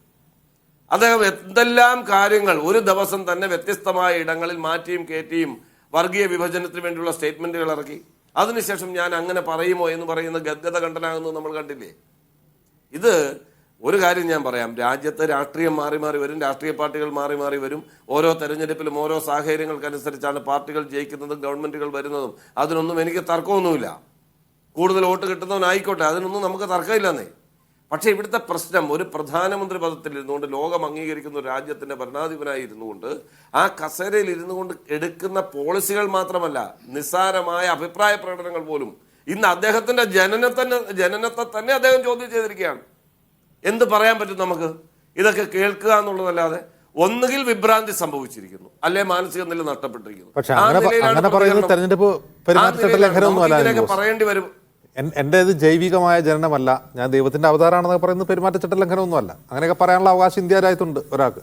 അദ്ദേഹം എന്തെല്ലാം കാര്യങ്ങൾ ഒരു ദിവസം തന്നെ വ്യത്യസ്തമായ ഇടങ്ങളിൽ മാറ്റിയും കയറ്റിയും വർഗീയ വിഭജനത്തിന് വേണ്ടിയുള്ള സ്റ്റേറ്റ്മെന്റുകൾ ഇറക്കി. അതിനുശേഷം ഞാൻ അങ്ങനെ പറയുമോ എന്ന് പറയുന്ന ഗദ്ഗത കണ്ടനാകുന്നത് നമ്മൾ കണ്ടില്ലേ? ഇത് ഒരു കാര്യം ഞാൻ പറയാം, രാജ്യത്ത് രാഷ്ട്രീയം മാറി വരും, രാഷ്ട്രീയ പാർട്ടികൾ മാറി വരും. ഓരോ തെരഞ്ഞെടുപ്പിലും ഓരോ സാഹചര്യങ്ങൾക്കനുസരിച്ചാണ് പാർട്ടികൾ ജയിക്കുന്നതും ഗവൺമെന്റുകൾ വരുന്നതും. അതിനൊന്നും എനിക്ക് തർക്കമൊന്നുമില്ല. കൂടുതൽ വോട്ട് കിട്ടുന്നവനായിക്കോട്ടെ, അതിനൊന്നും നമുക്ക് തർക്കമില്ലെന്നേ. പക്ഷേ ഇവിടുത്തെ പ്രശ്നം, ഒരു പ്രധാനമന്ത്രി പദത്തിൽ ഇരുന്നുകൊണ്ട് ലോകം അംഗീകരിക്കുന്ന ഒരു രാജ്യത്തിന്റെ ഭരണാധിപനായി ഇരുന്നുകൊണ്ട് ആ കസേരയിൽ ഇരുന്നുകൊണ്ട് എടുക്കുന്ന പോളിസികൾ മാത്രമല്ല, നിസ്സാരമായ അഭിപ്രായ പ്രകടനങ്ങൾ പോലും ഇന്ന് അദ്ദേഹത്തിന്റെ ജനനത്തെ തന്നെ അദ്ദേഹം ചോദ്യം ചെയ്തിരിക്കുകയാണ്. എന്ത് പറയാൻ പറ്റും നമുക്ക്? ഇതൊക്കെ കേൾക്കുക എന്നുള്ളതല്ലാതെ ഒന്നുകിൽ വിഭ്രാന്തി സംഭവിച്ചിരിക്കുന്നു, അല്ലെ മാനസിക നില നഷ്ടപ്പെട്ടിരിക്കുന്നു. പറയേണ്ടി വരും. എന്റേത് ജൈവികമായ ജനനമല്ല, ഞാൻ ദൈവത്തിന്റെ അവതാരമാണെന്നൊക്കെ പറയുന്നത് പെരുമാറ്റച്ചട്ട ലംഘനമൊന്നുമല്ല. അങ്ങനെയൊക്കെ പറയാനുള്ള അവകാശം ഇന്ത്യ രാജ്യത്തുണ്ട് ഒരാൾക്ക്.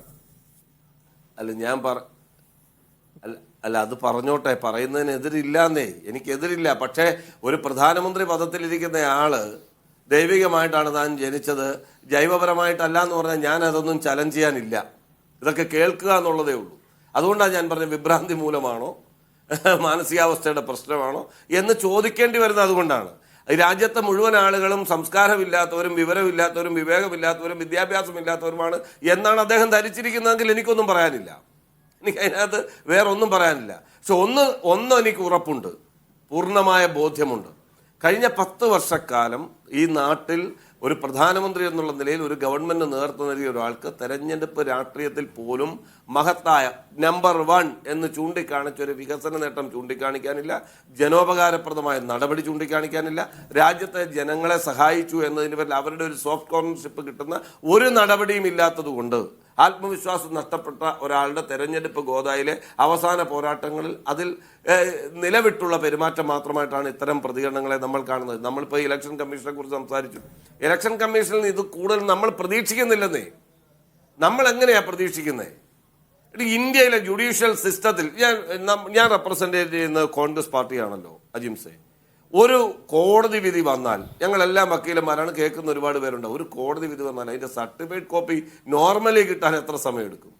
അത് പറഞ്ഞോട്ടെ, പറയുന്നതിനെതിരില്ലാന്നേ, എനിക്കെതിരില്ല. പക്ഷേ ഒരു പ്രധാനമന്ത്രി പദത്തിലിരിക്കുന്ന ആള് ദൈവികമായിട്ടാണ് താൻ ജനിച്ചത്, ജൈവപരമായിട്ടല്ല എന്ന് പറഞ്ഞാൽ ഞാൻ അതൊന്നും ചലഞ്ച് ചെയ്യാനില്ല. ഇതൊക്കെ കേൾക്കുക എന്നുള്ളതേ ഉള്ളൂ. അതുകൊണ്ടാണ് ഞാൻ പറഞ്ഞ വിഭ്രാന്തി മൂലമാണോ മാനസികാവസ്ഥയുടെ പ്രശ്നമാണോ എന്ന് ചോദിക്കേണ്ടി വരുന്നത്. അതുകൊണ്ടാണ് രാജ്യത്തെ മുഴുവൻ ആളുകളും സംസ്കാരമില്ലാത്തവരും വിവരമില്ലാത്തവരും വിവേകമില്ലാത്തവരും വിദ്യാഭ്യാസമില്ലാത്തവരുമാണ് എന്നാണ് അദ്ദേഹം ധരിച്ചിരിക്കുന്നതെങ്കിൽ എനിക്കൊന്നും പറയാനില്ല. എനിക്ക് അതിനകത്ത് വേറെ ഒന്നും പറയാനില്ല. പക്ഷെ ഒന്ന് എനിക്ക് ഉറപ്പുണ്ട്, പൂർണ്ണമായ ബോധ്യമുണ്ട്. കഴിഞ്ഞ 10 വർഷക്കാലം ഈ നാട്ടിൽ ഒരു പ്രധാനമന്ത്രി എന്നുള്ള നിലയിൽ ഒരു ഗവൺമെന്റ് നേതൃത്വം നൽകിയ ഒരാൾക്ക് തെരഞ്ഞെടുപ്പ് രാഷ്ട്രീയത്തിൽ പോലും മഹത്തായ നമ്പർ 1 എന്ന് ചൂണ്ടിക്കാണിച്ച ഒരു വികസന നേട്ടം ചൂണ്ടിക്കാണിക്കാനില്ല, ജനോപകാരപ്രദമായ നടപടി ചൂണ്ടിക്കാണിക്കാനില്ല, രാജ്യത്തെ ജനങ്ങളെ സഹായിച്ചു എന്നതിന് പേരിൽ അവരുടെ ഒരു സോഫ്റ്റ് കോർണർഷിപ്പ് കിട്ടുന്ന ഒരു നടപടിയും ഇല്ലാത്തത് കൊണ്ട് ആത്മവിശ്വാസം നഷ്ടപ്പെട്ട ഒരാളുടെ തെരഞ്ഞെടുപ്പ് ഗോദായിലെ അവസാന പോരാട്ടങ്ങളിൽ അതിൽ നിലവിട്ടുള്ള പെരുമാറ്റം മാത്രമായിട്ടാണ് ഇത്തരം പ്രതികരണങ്ങളെ നമ്മൾ കാണുന്നത്. നമ്മളിപ്പോൾ ഇലക്ഷൻ കമ്മീഷനെ കുറിച്ച് സംസാരിച്ചു. ഇലക്ഷൻ കമ്മീഷനിൽ ഇത് കൂടുതൽ നമ്മൾ പ്രതീക്ഷിക്കുന്നില്ലെന്നേ. നമ്മൾ എങ്ങനെയാ പ്രതീക്ഷിക്കുന്നത്? ഇന്ത്യയിലെ ജുഡീഷ്യൽ സിസ്റ്റത്തിൽ ഞാൻ റെപ്രസെന്റ് ചെയ്യുന്നത് കോൺഗ്രസ് പാർട്ടിയാണല്ലോ അജിംസെ. ഒരു കോടതി വിധി വന്നാൽ, ഞങ്ങളെല്ലാം വക്കീലന്മാരാണ്, കേൾക്കുന്ന ഒരുപാട് പേരുണ്ട്. ഒരു കോടതി വിധി വന്നാൽ അതിന്റെ സർട്ടിഫൈഡ് കോപ്പി നോർമലി കിട്ടാൻ എത്ര സമയം എടുക്കും?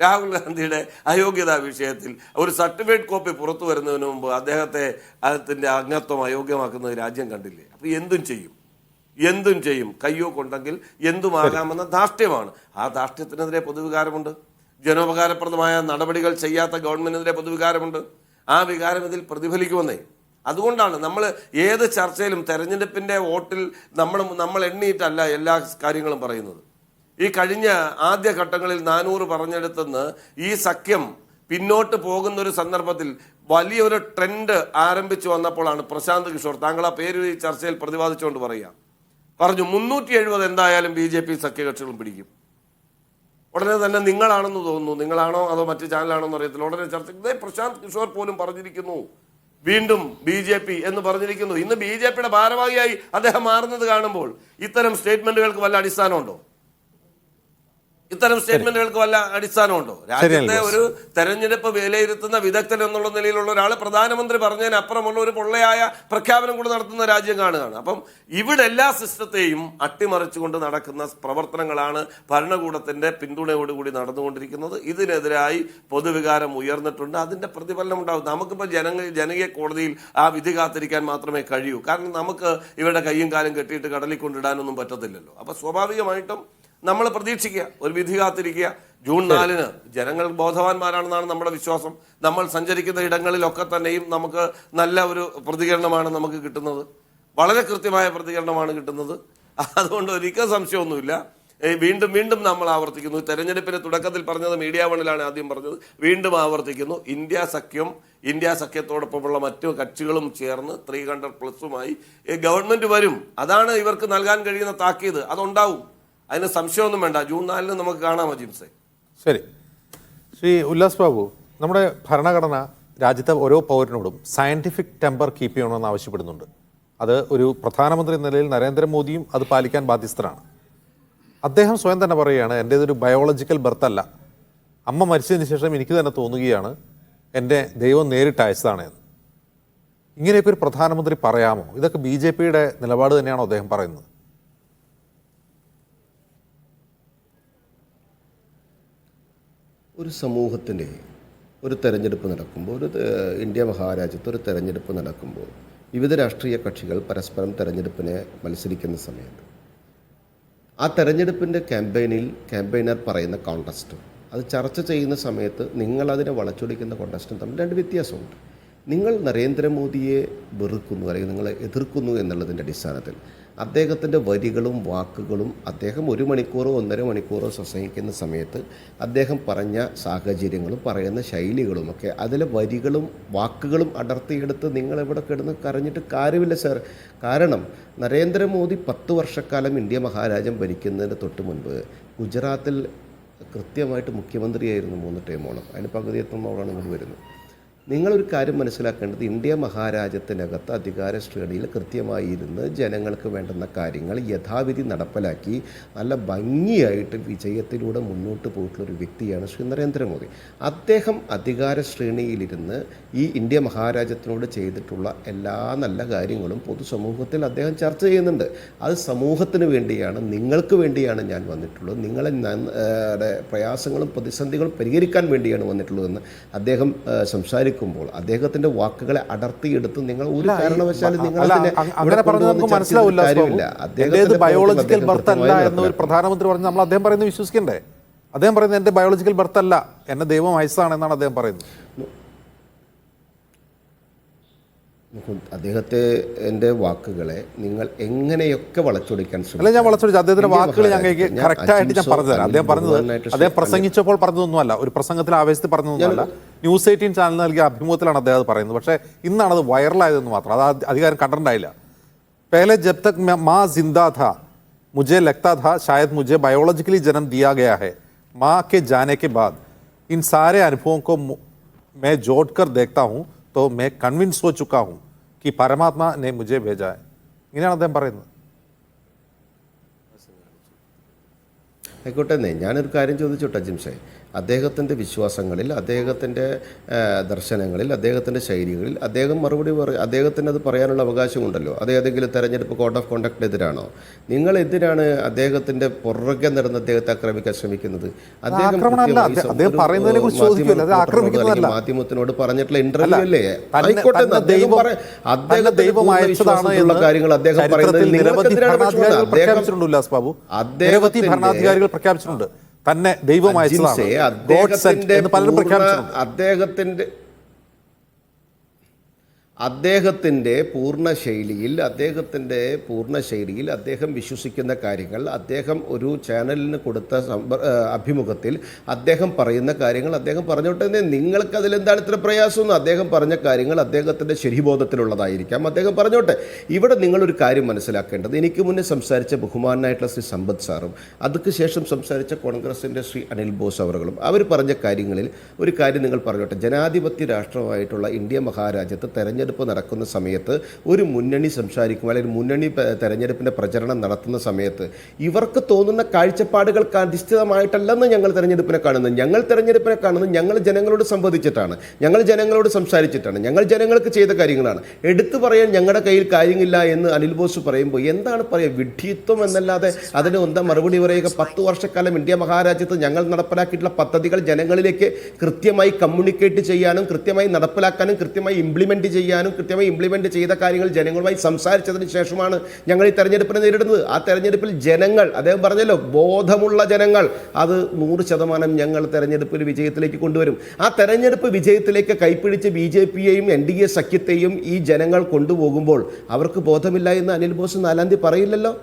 രാഹുൽ ഗാന്ധിയുടെ അയോഗ്യതാ വിഷയത്തിൽ ഒരു സർട്ടിഫിക്കറ്റ് കോപ്പി പുറത്തു വരുന്നതിന് മുമ്പ് അദ്ദേഹത്തിന്റെ അംഗത്വം അയോഗ്യമാക്കുന്നത് രാജ്യം കണ്ടില്ലേ? അപ്പൊ എന്തും ചെയ്യും കയ്യോ കൊണ്ടെങ്കിൽ എന്തുമാകാമെന്ന ധാർഷ്ട്യമാണ്. ആ ധാർഷ്ട്യത്തിനെതിരെ പൊതുവികാരമുണ്ട്. ജനോപകാരപ്രദമായ നടപടികൾ ചെയ്യാത്ത ഗവൺമെന്റിനെതിരെ പൊതുവികാരമുണ്ട്. ആ വികാരം ഇതിൽ പ്രതിഫലിക്കുമെന്നേ. അതുകൊണ്ടാണ് നമ്മൾ ഏത് ചർച്ചയിലും തെരഞ്ഞെടുപ്പിന്റെ വോട്ടിൽ നമ്മൾ എണ്ണിയിട്ടല്ല എല്ലാ കാര്യങ്ങളും പറയുന്നത്. ഈ കഴിഞ്ഞ ആദ്യ ഘട്ടങ്ങളിൽ 400 പറഞ്ഞെടുത്തെന്ന് ഈ സഖ്യം പിന്നോട്ട് പോകുന്ന ഒരു സന്ദർഭത്തിൽ വലിയൊരു ട്രെൻഡ് ആരംഭിച്ചു വന്നപ്പോഴാണ് പ്രശാന്ത് കിഷോർ, താങ്കൾ ആ പേര് ഈ ചർച്ചയിൽ പ്രതിപാദിച്ചുകൊണ്ട് പറഞ്ഞു 370 എന്തായാലും BJP സഖ്യകക്ഷികളും പിടിക്കും. ഉടനെ തന്നെ നിങ്ങളാണെന്ന് തോന്നുന്നു, നിങ്ങളാണോ അതോ മറ്റു ചാനലാണോ എന്ന് അറിയത്തില്ല, ഉടനെ ചർച്ച പ്രശാന്ത് കിഷോർ പോലും പറഞ്ഞിരിക്കുന്നു വീണ്ടും BJP എന്ന് പറഞ്ഞിരിക്കുന്നു. ഇന്ന് BJPയുടെ ഭാരവാഹിയായി അദ്ദേഹം മാറുന്നത് കാണുമ്പോൾ ഇത്തരം സ്റ്റേറ്റ്മെന്റുകൾക്ക് വല്ല അടിസ്ഥാനമുണ്ടോ? രാജ്യത്തെ ഒരു തെരഞ്ഞെടുപ്പ് വിലയിരുത്തുന്ന വിദഗ്ധൻ എന്നുള്ള നിലയിലുള്ള ഒരാൾ പ്രധാനമന്ത്രി പറഞ്ഞതിനപ്പുറമുള്ള ഒരു പൊള്ളയായ പ്രഖ്യാപനം കൂടെ നടത്തുന്ന രാജ്യം കാണുകയാണ്. അപ്പം ഇവിടെ എല്ലാ സിസ്റ്റത്തെയും അട്ടിമറിച്ചുകൊണ്ട് നടക്കുന്ന പ്രവർത്തനങ്ങളാണ് ഭരണകൂടത്തിന്റെ പിന്തുണയോടുകൂടി നടന്നുകൊണ്ടിരിക്കുന്നത്. ഇതിനെതിരായി പൊതുവികാരം ഉയർന്നിട്ടുണ്ട്. അതിന്റെ പ്രതിഫലനം ഉണ്ടാവും. നമുക്കിപ്പോൾ ജനകീയ കോടതിയിൽ ആ വിധി കാത്തിരിക്കാൻ മാത്രമേ കഴിയൂ. കാരണം നമുക്ക് ഇവരുടെ കയ്യും കാലും കെട്ടിയിട്ട് കടലിൽ കൊണ്ടിടാനൊന്നും പറ്റത്തില്ലല്ലോ. അപ്പൊ സ്വാഭാവികമായിട്ടും നമ്മൾ പ്രതീക്ഷിക്കുക, ഒരു വിധി കാത്തിരിക്കുക. ജൂൺ 4-ന് ജനങ്ങൾ ബോധവാന്മാരാണെന്നാണ് നമ്മുടെ വിശ്വാസം. നമ്മൾ സഞ്ചരിക്കുന്ന ഇടങ്ങളിലൊക്കെ തന്നെയും നമുക്ക് നല്ല ഒരു പ്രതികരണമാണ് നമുക്ക് കിട്ടുന്നത്. വളരെ കൃത്യമായ പ്രതികരണമാണ് കിട്ടുന്നത്. അതുകൊണ്ട് ഒരിക്കലും സംശയമൊന്നുമില്ല. വീണ്ടും നമ്മൾ ആവർത്തിക്കുന്നു. തെരഞ്ഞെടുപ്പിന്റെ തുടക്കത്തിൽ പറഞ്ഞത് മീഡിയ വണിലാണ് ആദ്യം പറഞ്ഞത്, വീണ്ടും ആവർത്തിക്കുന്നു. ഇന്ത്യ സഖ്യത്തോടൊപ്പമുള്ള മറ്റു കക്ഷികളും ചേർന്ന് 300+മായി ഗവൺമെന്റ് വരും. അതാണ് ഇവർക്ക് നൽകാൻ കഴിയുന്ന താക്കീത്. അതുണ്ടാവും, അതിന് സംശയമൊന്നും വേണ്ട. ജൂൺ 4-ന് നമുക്ക് കാണാം അജിംസെ. ശരി, ശ്രീ ഉല്ലാസ് ബാബു, നമ്മുടെ ഭരണഘടന രാജ്യത്തെ ഓരോ പൗരനോടും സയന്റിഫിക് ടെമ്പർ കീപ്പ് ചെയ്യണമെന്ന് ആവശ്യപ്പെടുന്നുണ്ട്. അത് ഒരു പ്രധാനമന്ത്രി എന്ന നിലയിൽ നരേന്ദ്രമോദിയും അത് പാലിക്കാൻ ബാധ്യസ്ഥരാണ്. അദ്ദേഹം സ്വയം തന്നെ പറയുകയാണ്, എൻ്റേതൊരു ബയോളജിക്കൽ ബർത്ത് അല്ല, അമ്മ മരിച്ചതിന് ശേഷം എനിക്ക് തന്നെ തോന്നുകയാണ് എൻ്റെ ദൈവം നേരിട്ട് അയച്ചതാണ് എന്ന്. ഇങ്ങനെയൊക്കെ ഒരു പ്രധാനമന്ത്രി പറയാമോ? ഇതൊക്കെ BJPയുടെ നിലപാട് തന്നെയാണോ അദ്ദേഹം പറയുന്നത്? ഒരു സമൂഹത്തിൻ്റെ ഒരു തെരഞ്ഞെടുപ്പ് നടക്കുമ്പോൾ, ഇന്ത്യ മഹാരാജ്യത്ത് ഒരു തെരഞ്ഞെടുപ്പ് നടക്കുമ്പോൾ വിവിധ രാഷ്ട്രീയ കക്ഷികൾ പരസ്പരം തെരഞ്ഞെടുപ്പിനെ മത്സരിക്കുന്ന സമയത്ത് ആ തെരഞ്ഞെടുപ്പിൻ്റെ ക്യാമ്പയിനർ പറയുന്ന കോൺടെസ്റ്റും അത് ചർച്ച ചെയ്യുന്ന സമയത്ത് നിങ്ങളതിനെ വളച്ചൊടിക്കുന്ന കോൺടെസ്റ്റും തമ്മിൽ 2 വ്യത്യാസമുണ്ട്. നിങ്ങൾ നരേന്ദ്രമോദിയെ വെറുക്കുന്നു അല്ലെങ്കിൽ നിങ്ങളെ എതിർക്കുന്നു എന്നുള്ളതിൻ്റെ അടിസ്ഥാനത്തിൽ അദ്ദേഹത്തിൻ്റെ വരികളും വാക്കുകളും അദ്ദേഹം 1 മണിക്കൂറോ 1.5 മണിക്കൂറോ പ്രസംഗിക്കുന്ന സമയത്ത് അദ്ദേഹം പറഞ്ഞ സാഹചര്യങ്ങളും പറയുന്ന ശൈലികളുമൊക്കെ അതിലെ വരികളും വാക്കുകളും അടർത്തിയെടുത്ത് നിങ്ങളിവിടെ കിടന്ന് കരഞ്ഞിട്ട് കാര്യമില്ല സാർ. കാരണം നരേന്ദ്രമോദി 10 വർഷക്കാലം ഇന്ത്യ മഹാരാജ്യം ഭരിക്കുന്നതിന് തൊട്ട് മുൻപ് ഗുജറാത്തിൽ കൃത്യമായിട്ട് മുഖ്യമന്ത്രിയായിരുന്നു 3 ടൈമോളം. അതിന് പകുതി എത്തുന്നവരാണ് നിങ്ങൾ വരുന്നത്. നിങ്ങളൊരു കാര്യം മനസ്സിലാക്കേണ്ടത്, ഇന്ത്യ മഹാരാജ്യത്തിനകത്ത് അധികാര ശ്രേണിയിൽ കൃത്യമായി ഇരുന്ന് ജനങ്ങൾക്ക് വേണ്ടുന്ന കാര്യങ്ങൾ യഥാവിധി നടപ്പിലാക്കി നല്ല ഭംഗിയായിട്ട് വിജയത്തിലൂടെ മുന്നോട്ട് പോയിട്ടുള്ളൊരു വ്യക്തിയാണ് ശ്രീ നരേന്ദ്രമോദി. അദ്ദേഹം അധികാര ശ്രേണിയിലിരുന്ന് ഈ ഇന്ത്യ മഹാരാജ്യത്തിനോട് ചെയ്തിട്ടുള്ള എല്ലാ നല്ല കാര്യങ്ങളും പൊതുസമൂഹത്തിൽ അദ്ദേഹം ചർച്ച ചെയ്യുന്നുണ്ട്. അത് സമൂഹത്തിന് വേണ്ടിയാണ്, നിങ്ങൾക്ക് വേണ്ടിയാണ് ഞാൻ വന്നിട്ടുള്ളത്, നിങ്ങളെ പ്രയാസങ്ങളും പ്രതിസന്ധികളും പരിഹരിക്കാൻ വേണ്ടിയാണ് വന്നിട്ടുള്ളതെന്ന് അദ്ദേഹം സംസാരിക്കുമ്പോൾ അദ്ദേഹത്തിന്റെ വാക്കുകളെ അടർത്തിയെടുത്ത് നിങ്ങൾ ഒരു കാരണവശാലും ബയോളജിക്കൽ ബർത്ത് അല്ല എന്ന് ഒരു പ്രധാനമന്ത്രി പറഞ്ഞ് നമ്മൾ അദ്ദേഹം പറയുന്നത് വിശ്വസിക്കണ്ടേ? അദ്ദേഹം പറയുന്നത് എന്റെ ബയോളജിക്കൽ ബർത്ത് അല്ല, എന്നെ ദൈവം അയച്ചതാണ് എന്നാണ് അദ്ദേഹം പറയുന്നത്. അദ്ദേഹത്തിന്റെ വാക്കുകളെ നിങ്ങൾ എങ്ങനെയൊക്കെ വളച്ചൊടിക്കാൻ അല്ല, ഞാൻ വളച്ചൊടിച്ചു അദ്ദേഹത്തിന്റെ വാക്കുകൾ ഞങ്ങൾക്ക് കറക്റ്റായിട്ട് ഞാൻ പറഞ്ഞുതരാം. അദ്ദേഹം പറഞ്ഞത്, അദ്ദേഹം പ്രസംഗിച്ചപ്പോൾ പറഞ്ഞതൊന്നുമല്ല, ഒരു പ്രസംഗത്തിൽ ആവേശത്തിൽ പറഞ്ഞതൊന്നുമല്ല, News 18 ചാനൽ നൽകിയ അഭിമുഖത്തിലാണ് അദ്ദേഹം അത് പറയുന്നത്. പക്ഷേ ഇന്നാണ് അത് വൈറലായതെന്ന് മാത്രം, അത് അധികാരം കണ്ടിട്ടുണ്ടായില്ല. पहले जब तक मैं माँ जिंदा था मुझे लगता था शायद मुझे बायोलॉजिकली जन्म दिया गया है. माँ के जाने के बाद इन सारे अनुभवों को मैं जोड़ कर देखता हूँ तो मैं कन्विंस हो चुका हूँ कि परमात्मा ने मुझे भेजा है. ഇങ്ങനെയാണ് അദ്ദേഹം പറയുന്നത്. ആയിക്കോട്ടെ, ഞാനൊരു കാര്യം ചോദിച്ചോട്ടെ ജിംസേ, അദ്ദേഹത്തിൻ്റെ വിശ്വാസങ്ങളിൽ, അദ്ദേഹത്തിൻ്റെ ദർശനങ്ങളിൽ, അദ്ദേഹത്തിൻ്റെ ശൈലികളിൽ അദ്ദേഹം മറുപടി അദ്ദേഹത്തിന് അത് പറയാനുള്ള അവകാശമുണ്ടല്ലോ. അത് ഏതെങ്കിലും തെരഞ്ഞെടുപ്പ് കോഡ് ഓഫ് കോണ്ടക്റ്റിനെതിരാണോ? നിങ്ങൾ എന്തിനാണ് അദ്ദേഹത്തിൻ്റെ പുറകെ നടന്ന് അദ്ദേഹത്തെ ആക്രമിക്കാൻ ശ്രമിക്കുന്നത്? അദ്ദേഹം മാധ്യമത്തിനോട് പറഞ്ഞിട്ടുള്ള ഇന്റർവ്യൂ അല്ലേ? ആയിക്കോട്ടെ, കാര്യങ്ങൾ അദ്ദേഹം പറയുന്നത് ഭരണാധികാരികൾ പ്രഖ്യാപിച്ചിട്ടുണ്ട്. തന്നെ ദൈവം അദ്ദേഹത്തിൻ്റെ പൂർണ്ണ ശൈലിയിൽ അദ്ദേഹം വിശ്വസിക്കുന്ന കാര്യങ്ങൾ, അദ്ദേഹം ഒരു ചാനലിന് കൊടുത്ത അഭിമുഖത്തിൽ അദ്ദേഹം പറയുന്ന കാര്യങ്ങൾ അദ്ദേഹം പറഞ്ഞോട്ടെ. നിങ്ങൾക്ക് അതിലെന്താണ് ഇത്ര പ്രയാസമൊന്നും? അദ്ദേഹം പറഞ്ഞ കാര്യങ്ങൾ അദ്ദേഹത്തിൻ്റെ ശരിബോധത്തിലുള്ളതായിരിക്കാം, അദ്ദേഹം പറഞ്ഞോട്ടെ. ഇവിടെ നിങ്ങളൊരു കാര്യം മനസ്സിലാക്കേണ്ടത്, എനിക്ക് മുന്നേ സംസാരിച്ച ബഹുമാനായിട്ടുള്ള ശ്രീ സമ്പത്ത് സാറും അതിന് ശേഷം സംസാരിച്ച കോൺഗ്രസിൻ്റെ ശ്രീ അനിൽ ബോസ് അവറുകളും അവർ പറഞ്ഞ കാര്യങ്ങളിൽ ഒരു കാര്യം നിങ്ങൾ പറഞ്ഞോട്ടെ. ജനാധിപത്യ രാഷ്ട്രമായിട്ടുള്ള ഇന്ത്യ മഹാരാജ്യത്ത് തെരഞ്ഞെടുപ്പ് നടക്കുന്ന സമയത്ത് ഒരു മുന്നണി സംസാരിക്കും, അല്ലെങ്കിൽ മുന്നണി തെരഞ്ഞെടുപ്പിൻ്റെ പ്രചരണം നടത്തുന്ന സമയത്ത് ഇവർക്ക് തോന്നുന്ന കാഴ്ചപ്പാടുകൾക്ക് അധിഷ്ഠിതമായിട്ടല്ലെന്ന് ഞങ്ങൾ തെരഞ്ഞെടുപ്പിനെ കാണുന്നത്. ഞങ്ങൾ തെരഞ്ഞെടുപ്പിനെ കാണുന്നത് ഞങ്ങൾ ജനങ്ങളോട് സംവദിച്ചിട്ടാണ്, ഞങ്ങൾ ജനങ്ങളോട് സംസാരിച്ചിട്ടാണ്, ഞങ്ങൾ ജനങ്ങൾക്ക് ചെയ്ത കാര്യങ്ങളാണ്. എടുത്തു പറയാൻ ഞങ്ങളുടെ കയ്യിൽ കാര്യമില്ല എന്ന് അനിൽ ബോസ് പറയുമ്പോൾ എന്താണ് പറയുക? വിഡ്ഢിത്വം എന്നല്ലാതെ അതിന് എന്താ മറുപടി പറയുക? 10 വർഷക്കാലം ഇന്ത്യ മഹാരാജ്യത്ത് ഞങ്ങൾ നടപ്പിലാക്കിയിട്ടുള്ള പദ്ധതികൾ ജനങ്ങളിലേക്ക് കൃത്യമായി കമ്മ്യൂണിക്കേറ്റ് ചെയ്യാനും കൃത്യമായി നടപ്പിലാക്കാനും കൃത്യമായി ഇംപ്ലിമെൻറ്റ് ചെയ്യാനും കൃത്യമായി ഇംപ്ലിമെന്റ് ചെയ്ത കാര്യങ്ങൾ ജനങ്ങളുമായി സംസാരിച്ചതിന് ശേഷമാണ് ഞങ്ങൾ ഈ തെരഞ്ഞെടുപ്പിനെ നേരിടുന്നത്. ആ തെരഞ്ഞെടുപ്പിൽ ജനങ്ങൾ, അദ്ദേഹം പറഞ്ഞല്ലോ, ബോധമുള്ള ജനങ്ങൾ അത് 100% ഞങ്ങൾ തെരഞ്ഞെടുപ്പിൽ വിജയത്തിലേക്ക് കൊണ്ടുവരും. ആ തെരഞ്ഞെടുപ്പ് വിജയത്തിലേക്ക് കൈപ്പിടിച്ച് BJP-യെയും NDA സഖ്യത്തെയും ഈ ജനങ്ങൾ കൊണ്ടുപോകുമ്പോൾ അവർക്ക് ബോധമില്ല എന്ന് അനിൽ ബോസ് 4-ാം തീയതി പറയില്ലല്ലോ.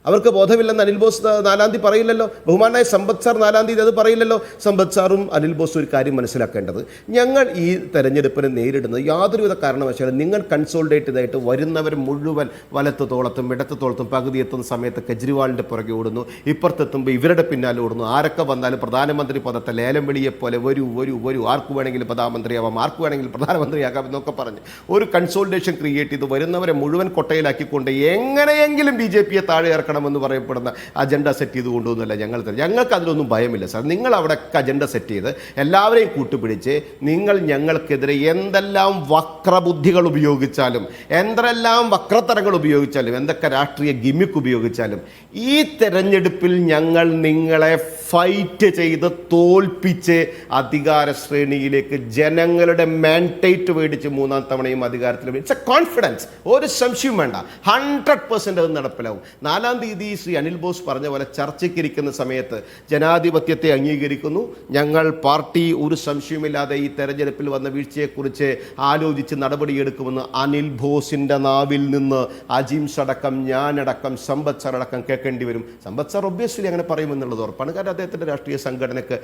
അവർക്ക് ബോധമില്ലെന്ന് അനിൽ ബോസ് 4-ാം തീയതി പറയില്ലല്ലോ. ബഹുമാനായ സമ്പത്ത് സാർ 4-ാം തീയതി അത് പറയില്ലല്ലോ. സമ്പത്ത് സാറും അനിൽ ബോസും ഒരു കാര്യം മനസ്സിലാക്കേണ്ടത്, ഞങ്ങൾ ഈ തെരഞ്ഞെടുപ്പിനെ നേരിടുന്നത് യാതൊരുവിധ കാരണവശാലും നിങ്ങൾ കൺസോൾട്ടേറ്റ് ചെയ്തായിട്ട് വരുന്നവർ മുഴുവൻ വലത്ത് തോളത്തും ഇടത്ത് തോളത്തും പകുതി എത്തുന്ന സമയത്ത് കെജ്രിവാളിൻ്റെ പുറകെ ഓടുന്നു, ഇപ്പുറത്തെത്തുമ്പോൾ ഇവരുടെ പിന്നാലെ ഓടുന്നു. ആരൊക്കെ വന്നാലും പ്രധാനമന്ത്രി പദത്തെ ലേലം വിളിയെപ്പോലെ വരൂ ആർക്ക് വേണമെങ്കിലും പ്രധാനമന്ത്രിയാവാം, ആർക്ക് വേണമെങ്കിലും പ്രധാനമന്ത്രിയാകാം എന്നൊക്കെ പറഞ്ഞ് ഒരു കൺസോൾട്ടേഷൻ ക്രിയേറ്റ് ചെയ്ത് വരുന്നവരെ മുഴുവൻ കൊട്ടയിലാക്കിക്കൊണ്ട് എങ്ങനെയെങ്കിലും BJP-യെ താഴെ എന്ന് പറയപ്പെടുന്ന അജണ്ട സെറ്റ് ചെയ്ത് കൊണ്ടുവന്നില്ല. ഞങ്ങൾക്ക് അതിലൊന്നും ഭയമില്ല സാർ. നിങ്ങൾ അവിടെ അജണ്ട സെറ്റ് ചെയ്ത് എല്ലാവരെയും കൂട്ടുപിടിച്ച് നിങ്ങൾ ഞങ്ങൾക്കെതിരെ എന്തെല്ലാം വക്രബുദ്ധികൾ ഉപയോഗിച്ചാലും, എന്തെല്ലാം വക്രതരങ്ങൾ ഉപയോഗിച്ചാലും, എന്തൊക്കെ രാഷ്ട്രീയ ഗിമ്മിക്ക് ഉപയോഗിച്ചാലും ഈ തെരഞ്ഞെടുപ്പിൽ ഞങ്ങൾ നിങ്ങളെ ഫൈറ്റ് ചെയ്ത് തോൽപ്പിച്ച് അധികാര ശ്രേണിയിലേക്ക് ജനങ്ങളുടെ മാൻഡേറ്റ് മേടിച്ച് 3-ാം തവണയും അധികാരത്തിൽ ഇറ്റ്സ് എ കോൺഫിഡൻസ്, ഒരു സംശയവും വേണ്ട. 100% അത് നടപ്പിലാവും. 4-ാം തീയതി ശ്രീ അനിൽ ബോസ് പറഞ്ഞ പോലെ ചർച്ചയ്ക്കിരിക്കുന്ന സമയത്ത് ജനാധിപത്യത്തെ അംഗീകരിക്കുന്നു, ഞങ്ങൾ പാർട്ടി ഒരു സംശയമില്ലാതെ ഈ തെരഞ്ഞെടുപ്പിൽ വന്ന വീഴ്ചയെക്കുറിച്ച് ആലോചിച്ച് നടപടിയെടുക്കുമെന്ന് അനിൽ ബോസിൻ്റെ നാവിൽ നിന്ന് അജിംസ് അടക്കം, ഞാനടക്കം, സമ്പത്ത് സാർ അടക്കം കേൾക്കേണ്ടി വരും. സമ്പത്ത് സാർ ഒബ്വിയസ്ലി അങ്ങനെ പറയുമെന്നുള്ളത് ഉറപ്പാണ്. കാരണം അദ്ദേഹത്തിൻ്റെ രാഷ്ട്രീയ സംഘടനയ്ക്ക്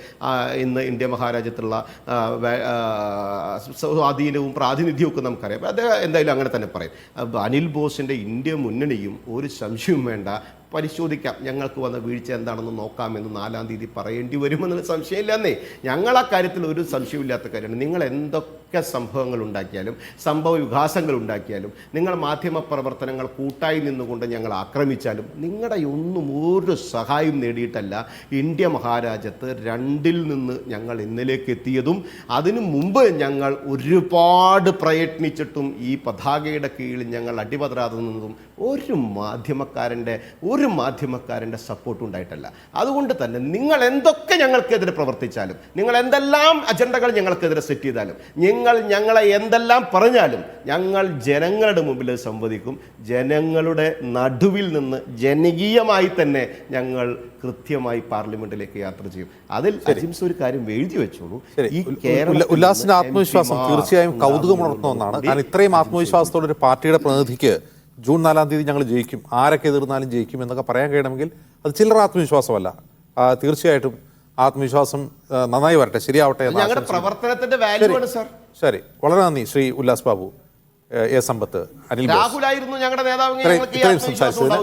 ഇന്ന് ഇന്ത്യ മഹാരാജ്യത്തുള്ള സ്വാധീനവും പ്രാതിനിധ്യവും ഒക്കെ നമുക്കറിയാം. അദ്ദേഹം എന്തായാലും അങ്ങനെ തന്നെ പറയും. അനിൽ ബോസിൻ്റെ ഇന്ത്യ മുന്നണിയും ഒരു സംശയവും വേണ്ട, പരിശോധിക്കാം, ഞങ്ങൾക്ക് വന്ന വീഴ്ച എന്താണെന്ന് നോക്കാമെന്ന് 4-ാം തീയതി പറയേണ്ടി വരുമെന്നുള്ള സംശയമില്ലെന്നേ. ഞങ്ങൾ ആ കാര്യത്തിൽ ഒരു സംശയമില്ലാത്ത കാര്യമാണ്. നിങ്ങൾ എന്തൊക്കെ സംഭവങ്ങൾ ഉണ്ടാക്കിയാലും, സംഭവ വികാസങ്ങൾ ഉണ്ടാക്കിയാലും, നിങ്ങൾ മാധ്യമ പ്രവർത്തനങ്ങൾ കൂട്ടായി നിന്നുകൊണ്ട് ഞങ്ങൾ ആക്രമിച്ചാലും നിങ്ങളുടെ ഒന്നും ഒരു സഹായം നേടിയിട്ടല്ല ഇന്ത്യ മഹാരാജ്യത്ത് 2-ൽ നിന്ന് ഞങ്ങൾ ഇന്നലേക്ക് എത്തിയതും. അതിനു മുമ്പ് ഞങ്ങൾ ഒരുപാട് പ്രയത്നിച്ചിട്ടും ഈ പതാകയുടെ കീഴിൽ ഞങ്ങൾ അടിപതരാതെ നിന്നതും ഒരു മാധ്യമക്കാരൻ്റെ സപ്പോർട്ട് ഉണ്ടായിട്ടല്ല. അതുകൊണ്ട് തന്നെ നിങ്ങൾ എന്തൊക്കെ ഞങ്ങൾക്കെതിരെ പ്രവർത്തിച്ചാലും, നിങ്ങൾ എന്തെല്ലാം അജണ്ടകൾ ഞങ്ങൾക്കെതിരെ സെറ്റ് ചെയ്താലും, ഞങ്ങളെ എന്തെല്ലാം പറഞ്ഞാലും ഞങ്ങൾ ജനങ്ങളുടെ മുമ്പിൽ സംവദിക്കും. ജനങ്ങളുടെ നടുവിൽ നിന്ന് ജനകീയമായി തന്നെ ഞങ്ങൾ കൃത്യമായി പാർലമെന്റിലേക്ക് യാത്ര ചെയ്യും. അതിൽ അജിംസ് ഒരു കാര്യം എഴുതി വെച്ചോളൂ. ഈ ഉല്ലാസിന്റെ ആത്മവിശ്വാസം തീർച്ചയായും കൗതുകമുണർത്തുന്ന ഒന്നാണ്. കാരണം ഇത്രയും ആത്മവിശ്വാസത്തോടെ ഒരു പാർട്ടിയുടെ പ്രതിനിധിക്ക് ജൂൺ 4-ാം തീയതി ഞങ്ങൾ ജയിക്കും, ആരൊക്കെ എതിർന്നാലും ജയിക്കും എന്നൊക്കെ പറയാൻ കഴിയണമെങ്കിൽ അത് ചില്ലറ ആത്മവിശ്വാസമല്ല. തീർച്ചയായിട്ടും ആത്മവിശ്വാസം നന്നായി വരട്ടെ, ശരിയാവട്ടെ. ഞങ്ങളുടെ പ്രവർത്തനത്തിന്റെ വാല്യൂ ആണ് സാർ. ശരി, വളരെ നന്ദി ശ്രീ ഉല്ലാസ് ബാബു, എ സമ്പത്ത്, അനിൽ രാഹുലായിരുന്നു ഞങ്ങളുടെ നേതാവ്. സംസാരിച്ചതിന്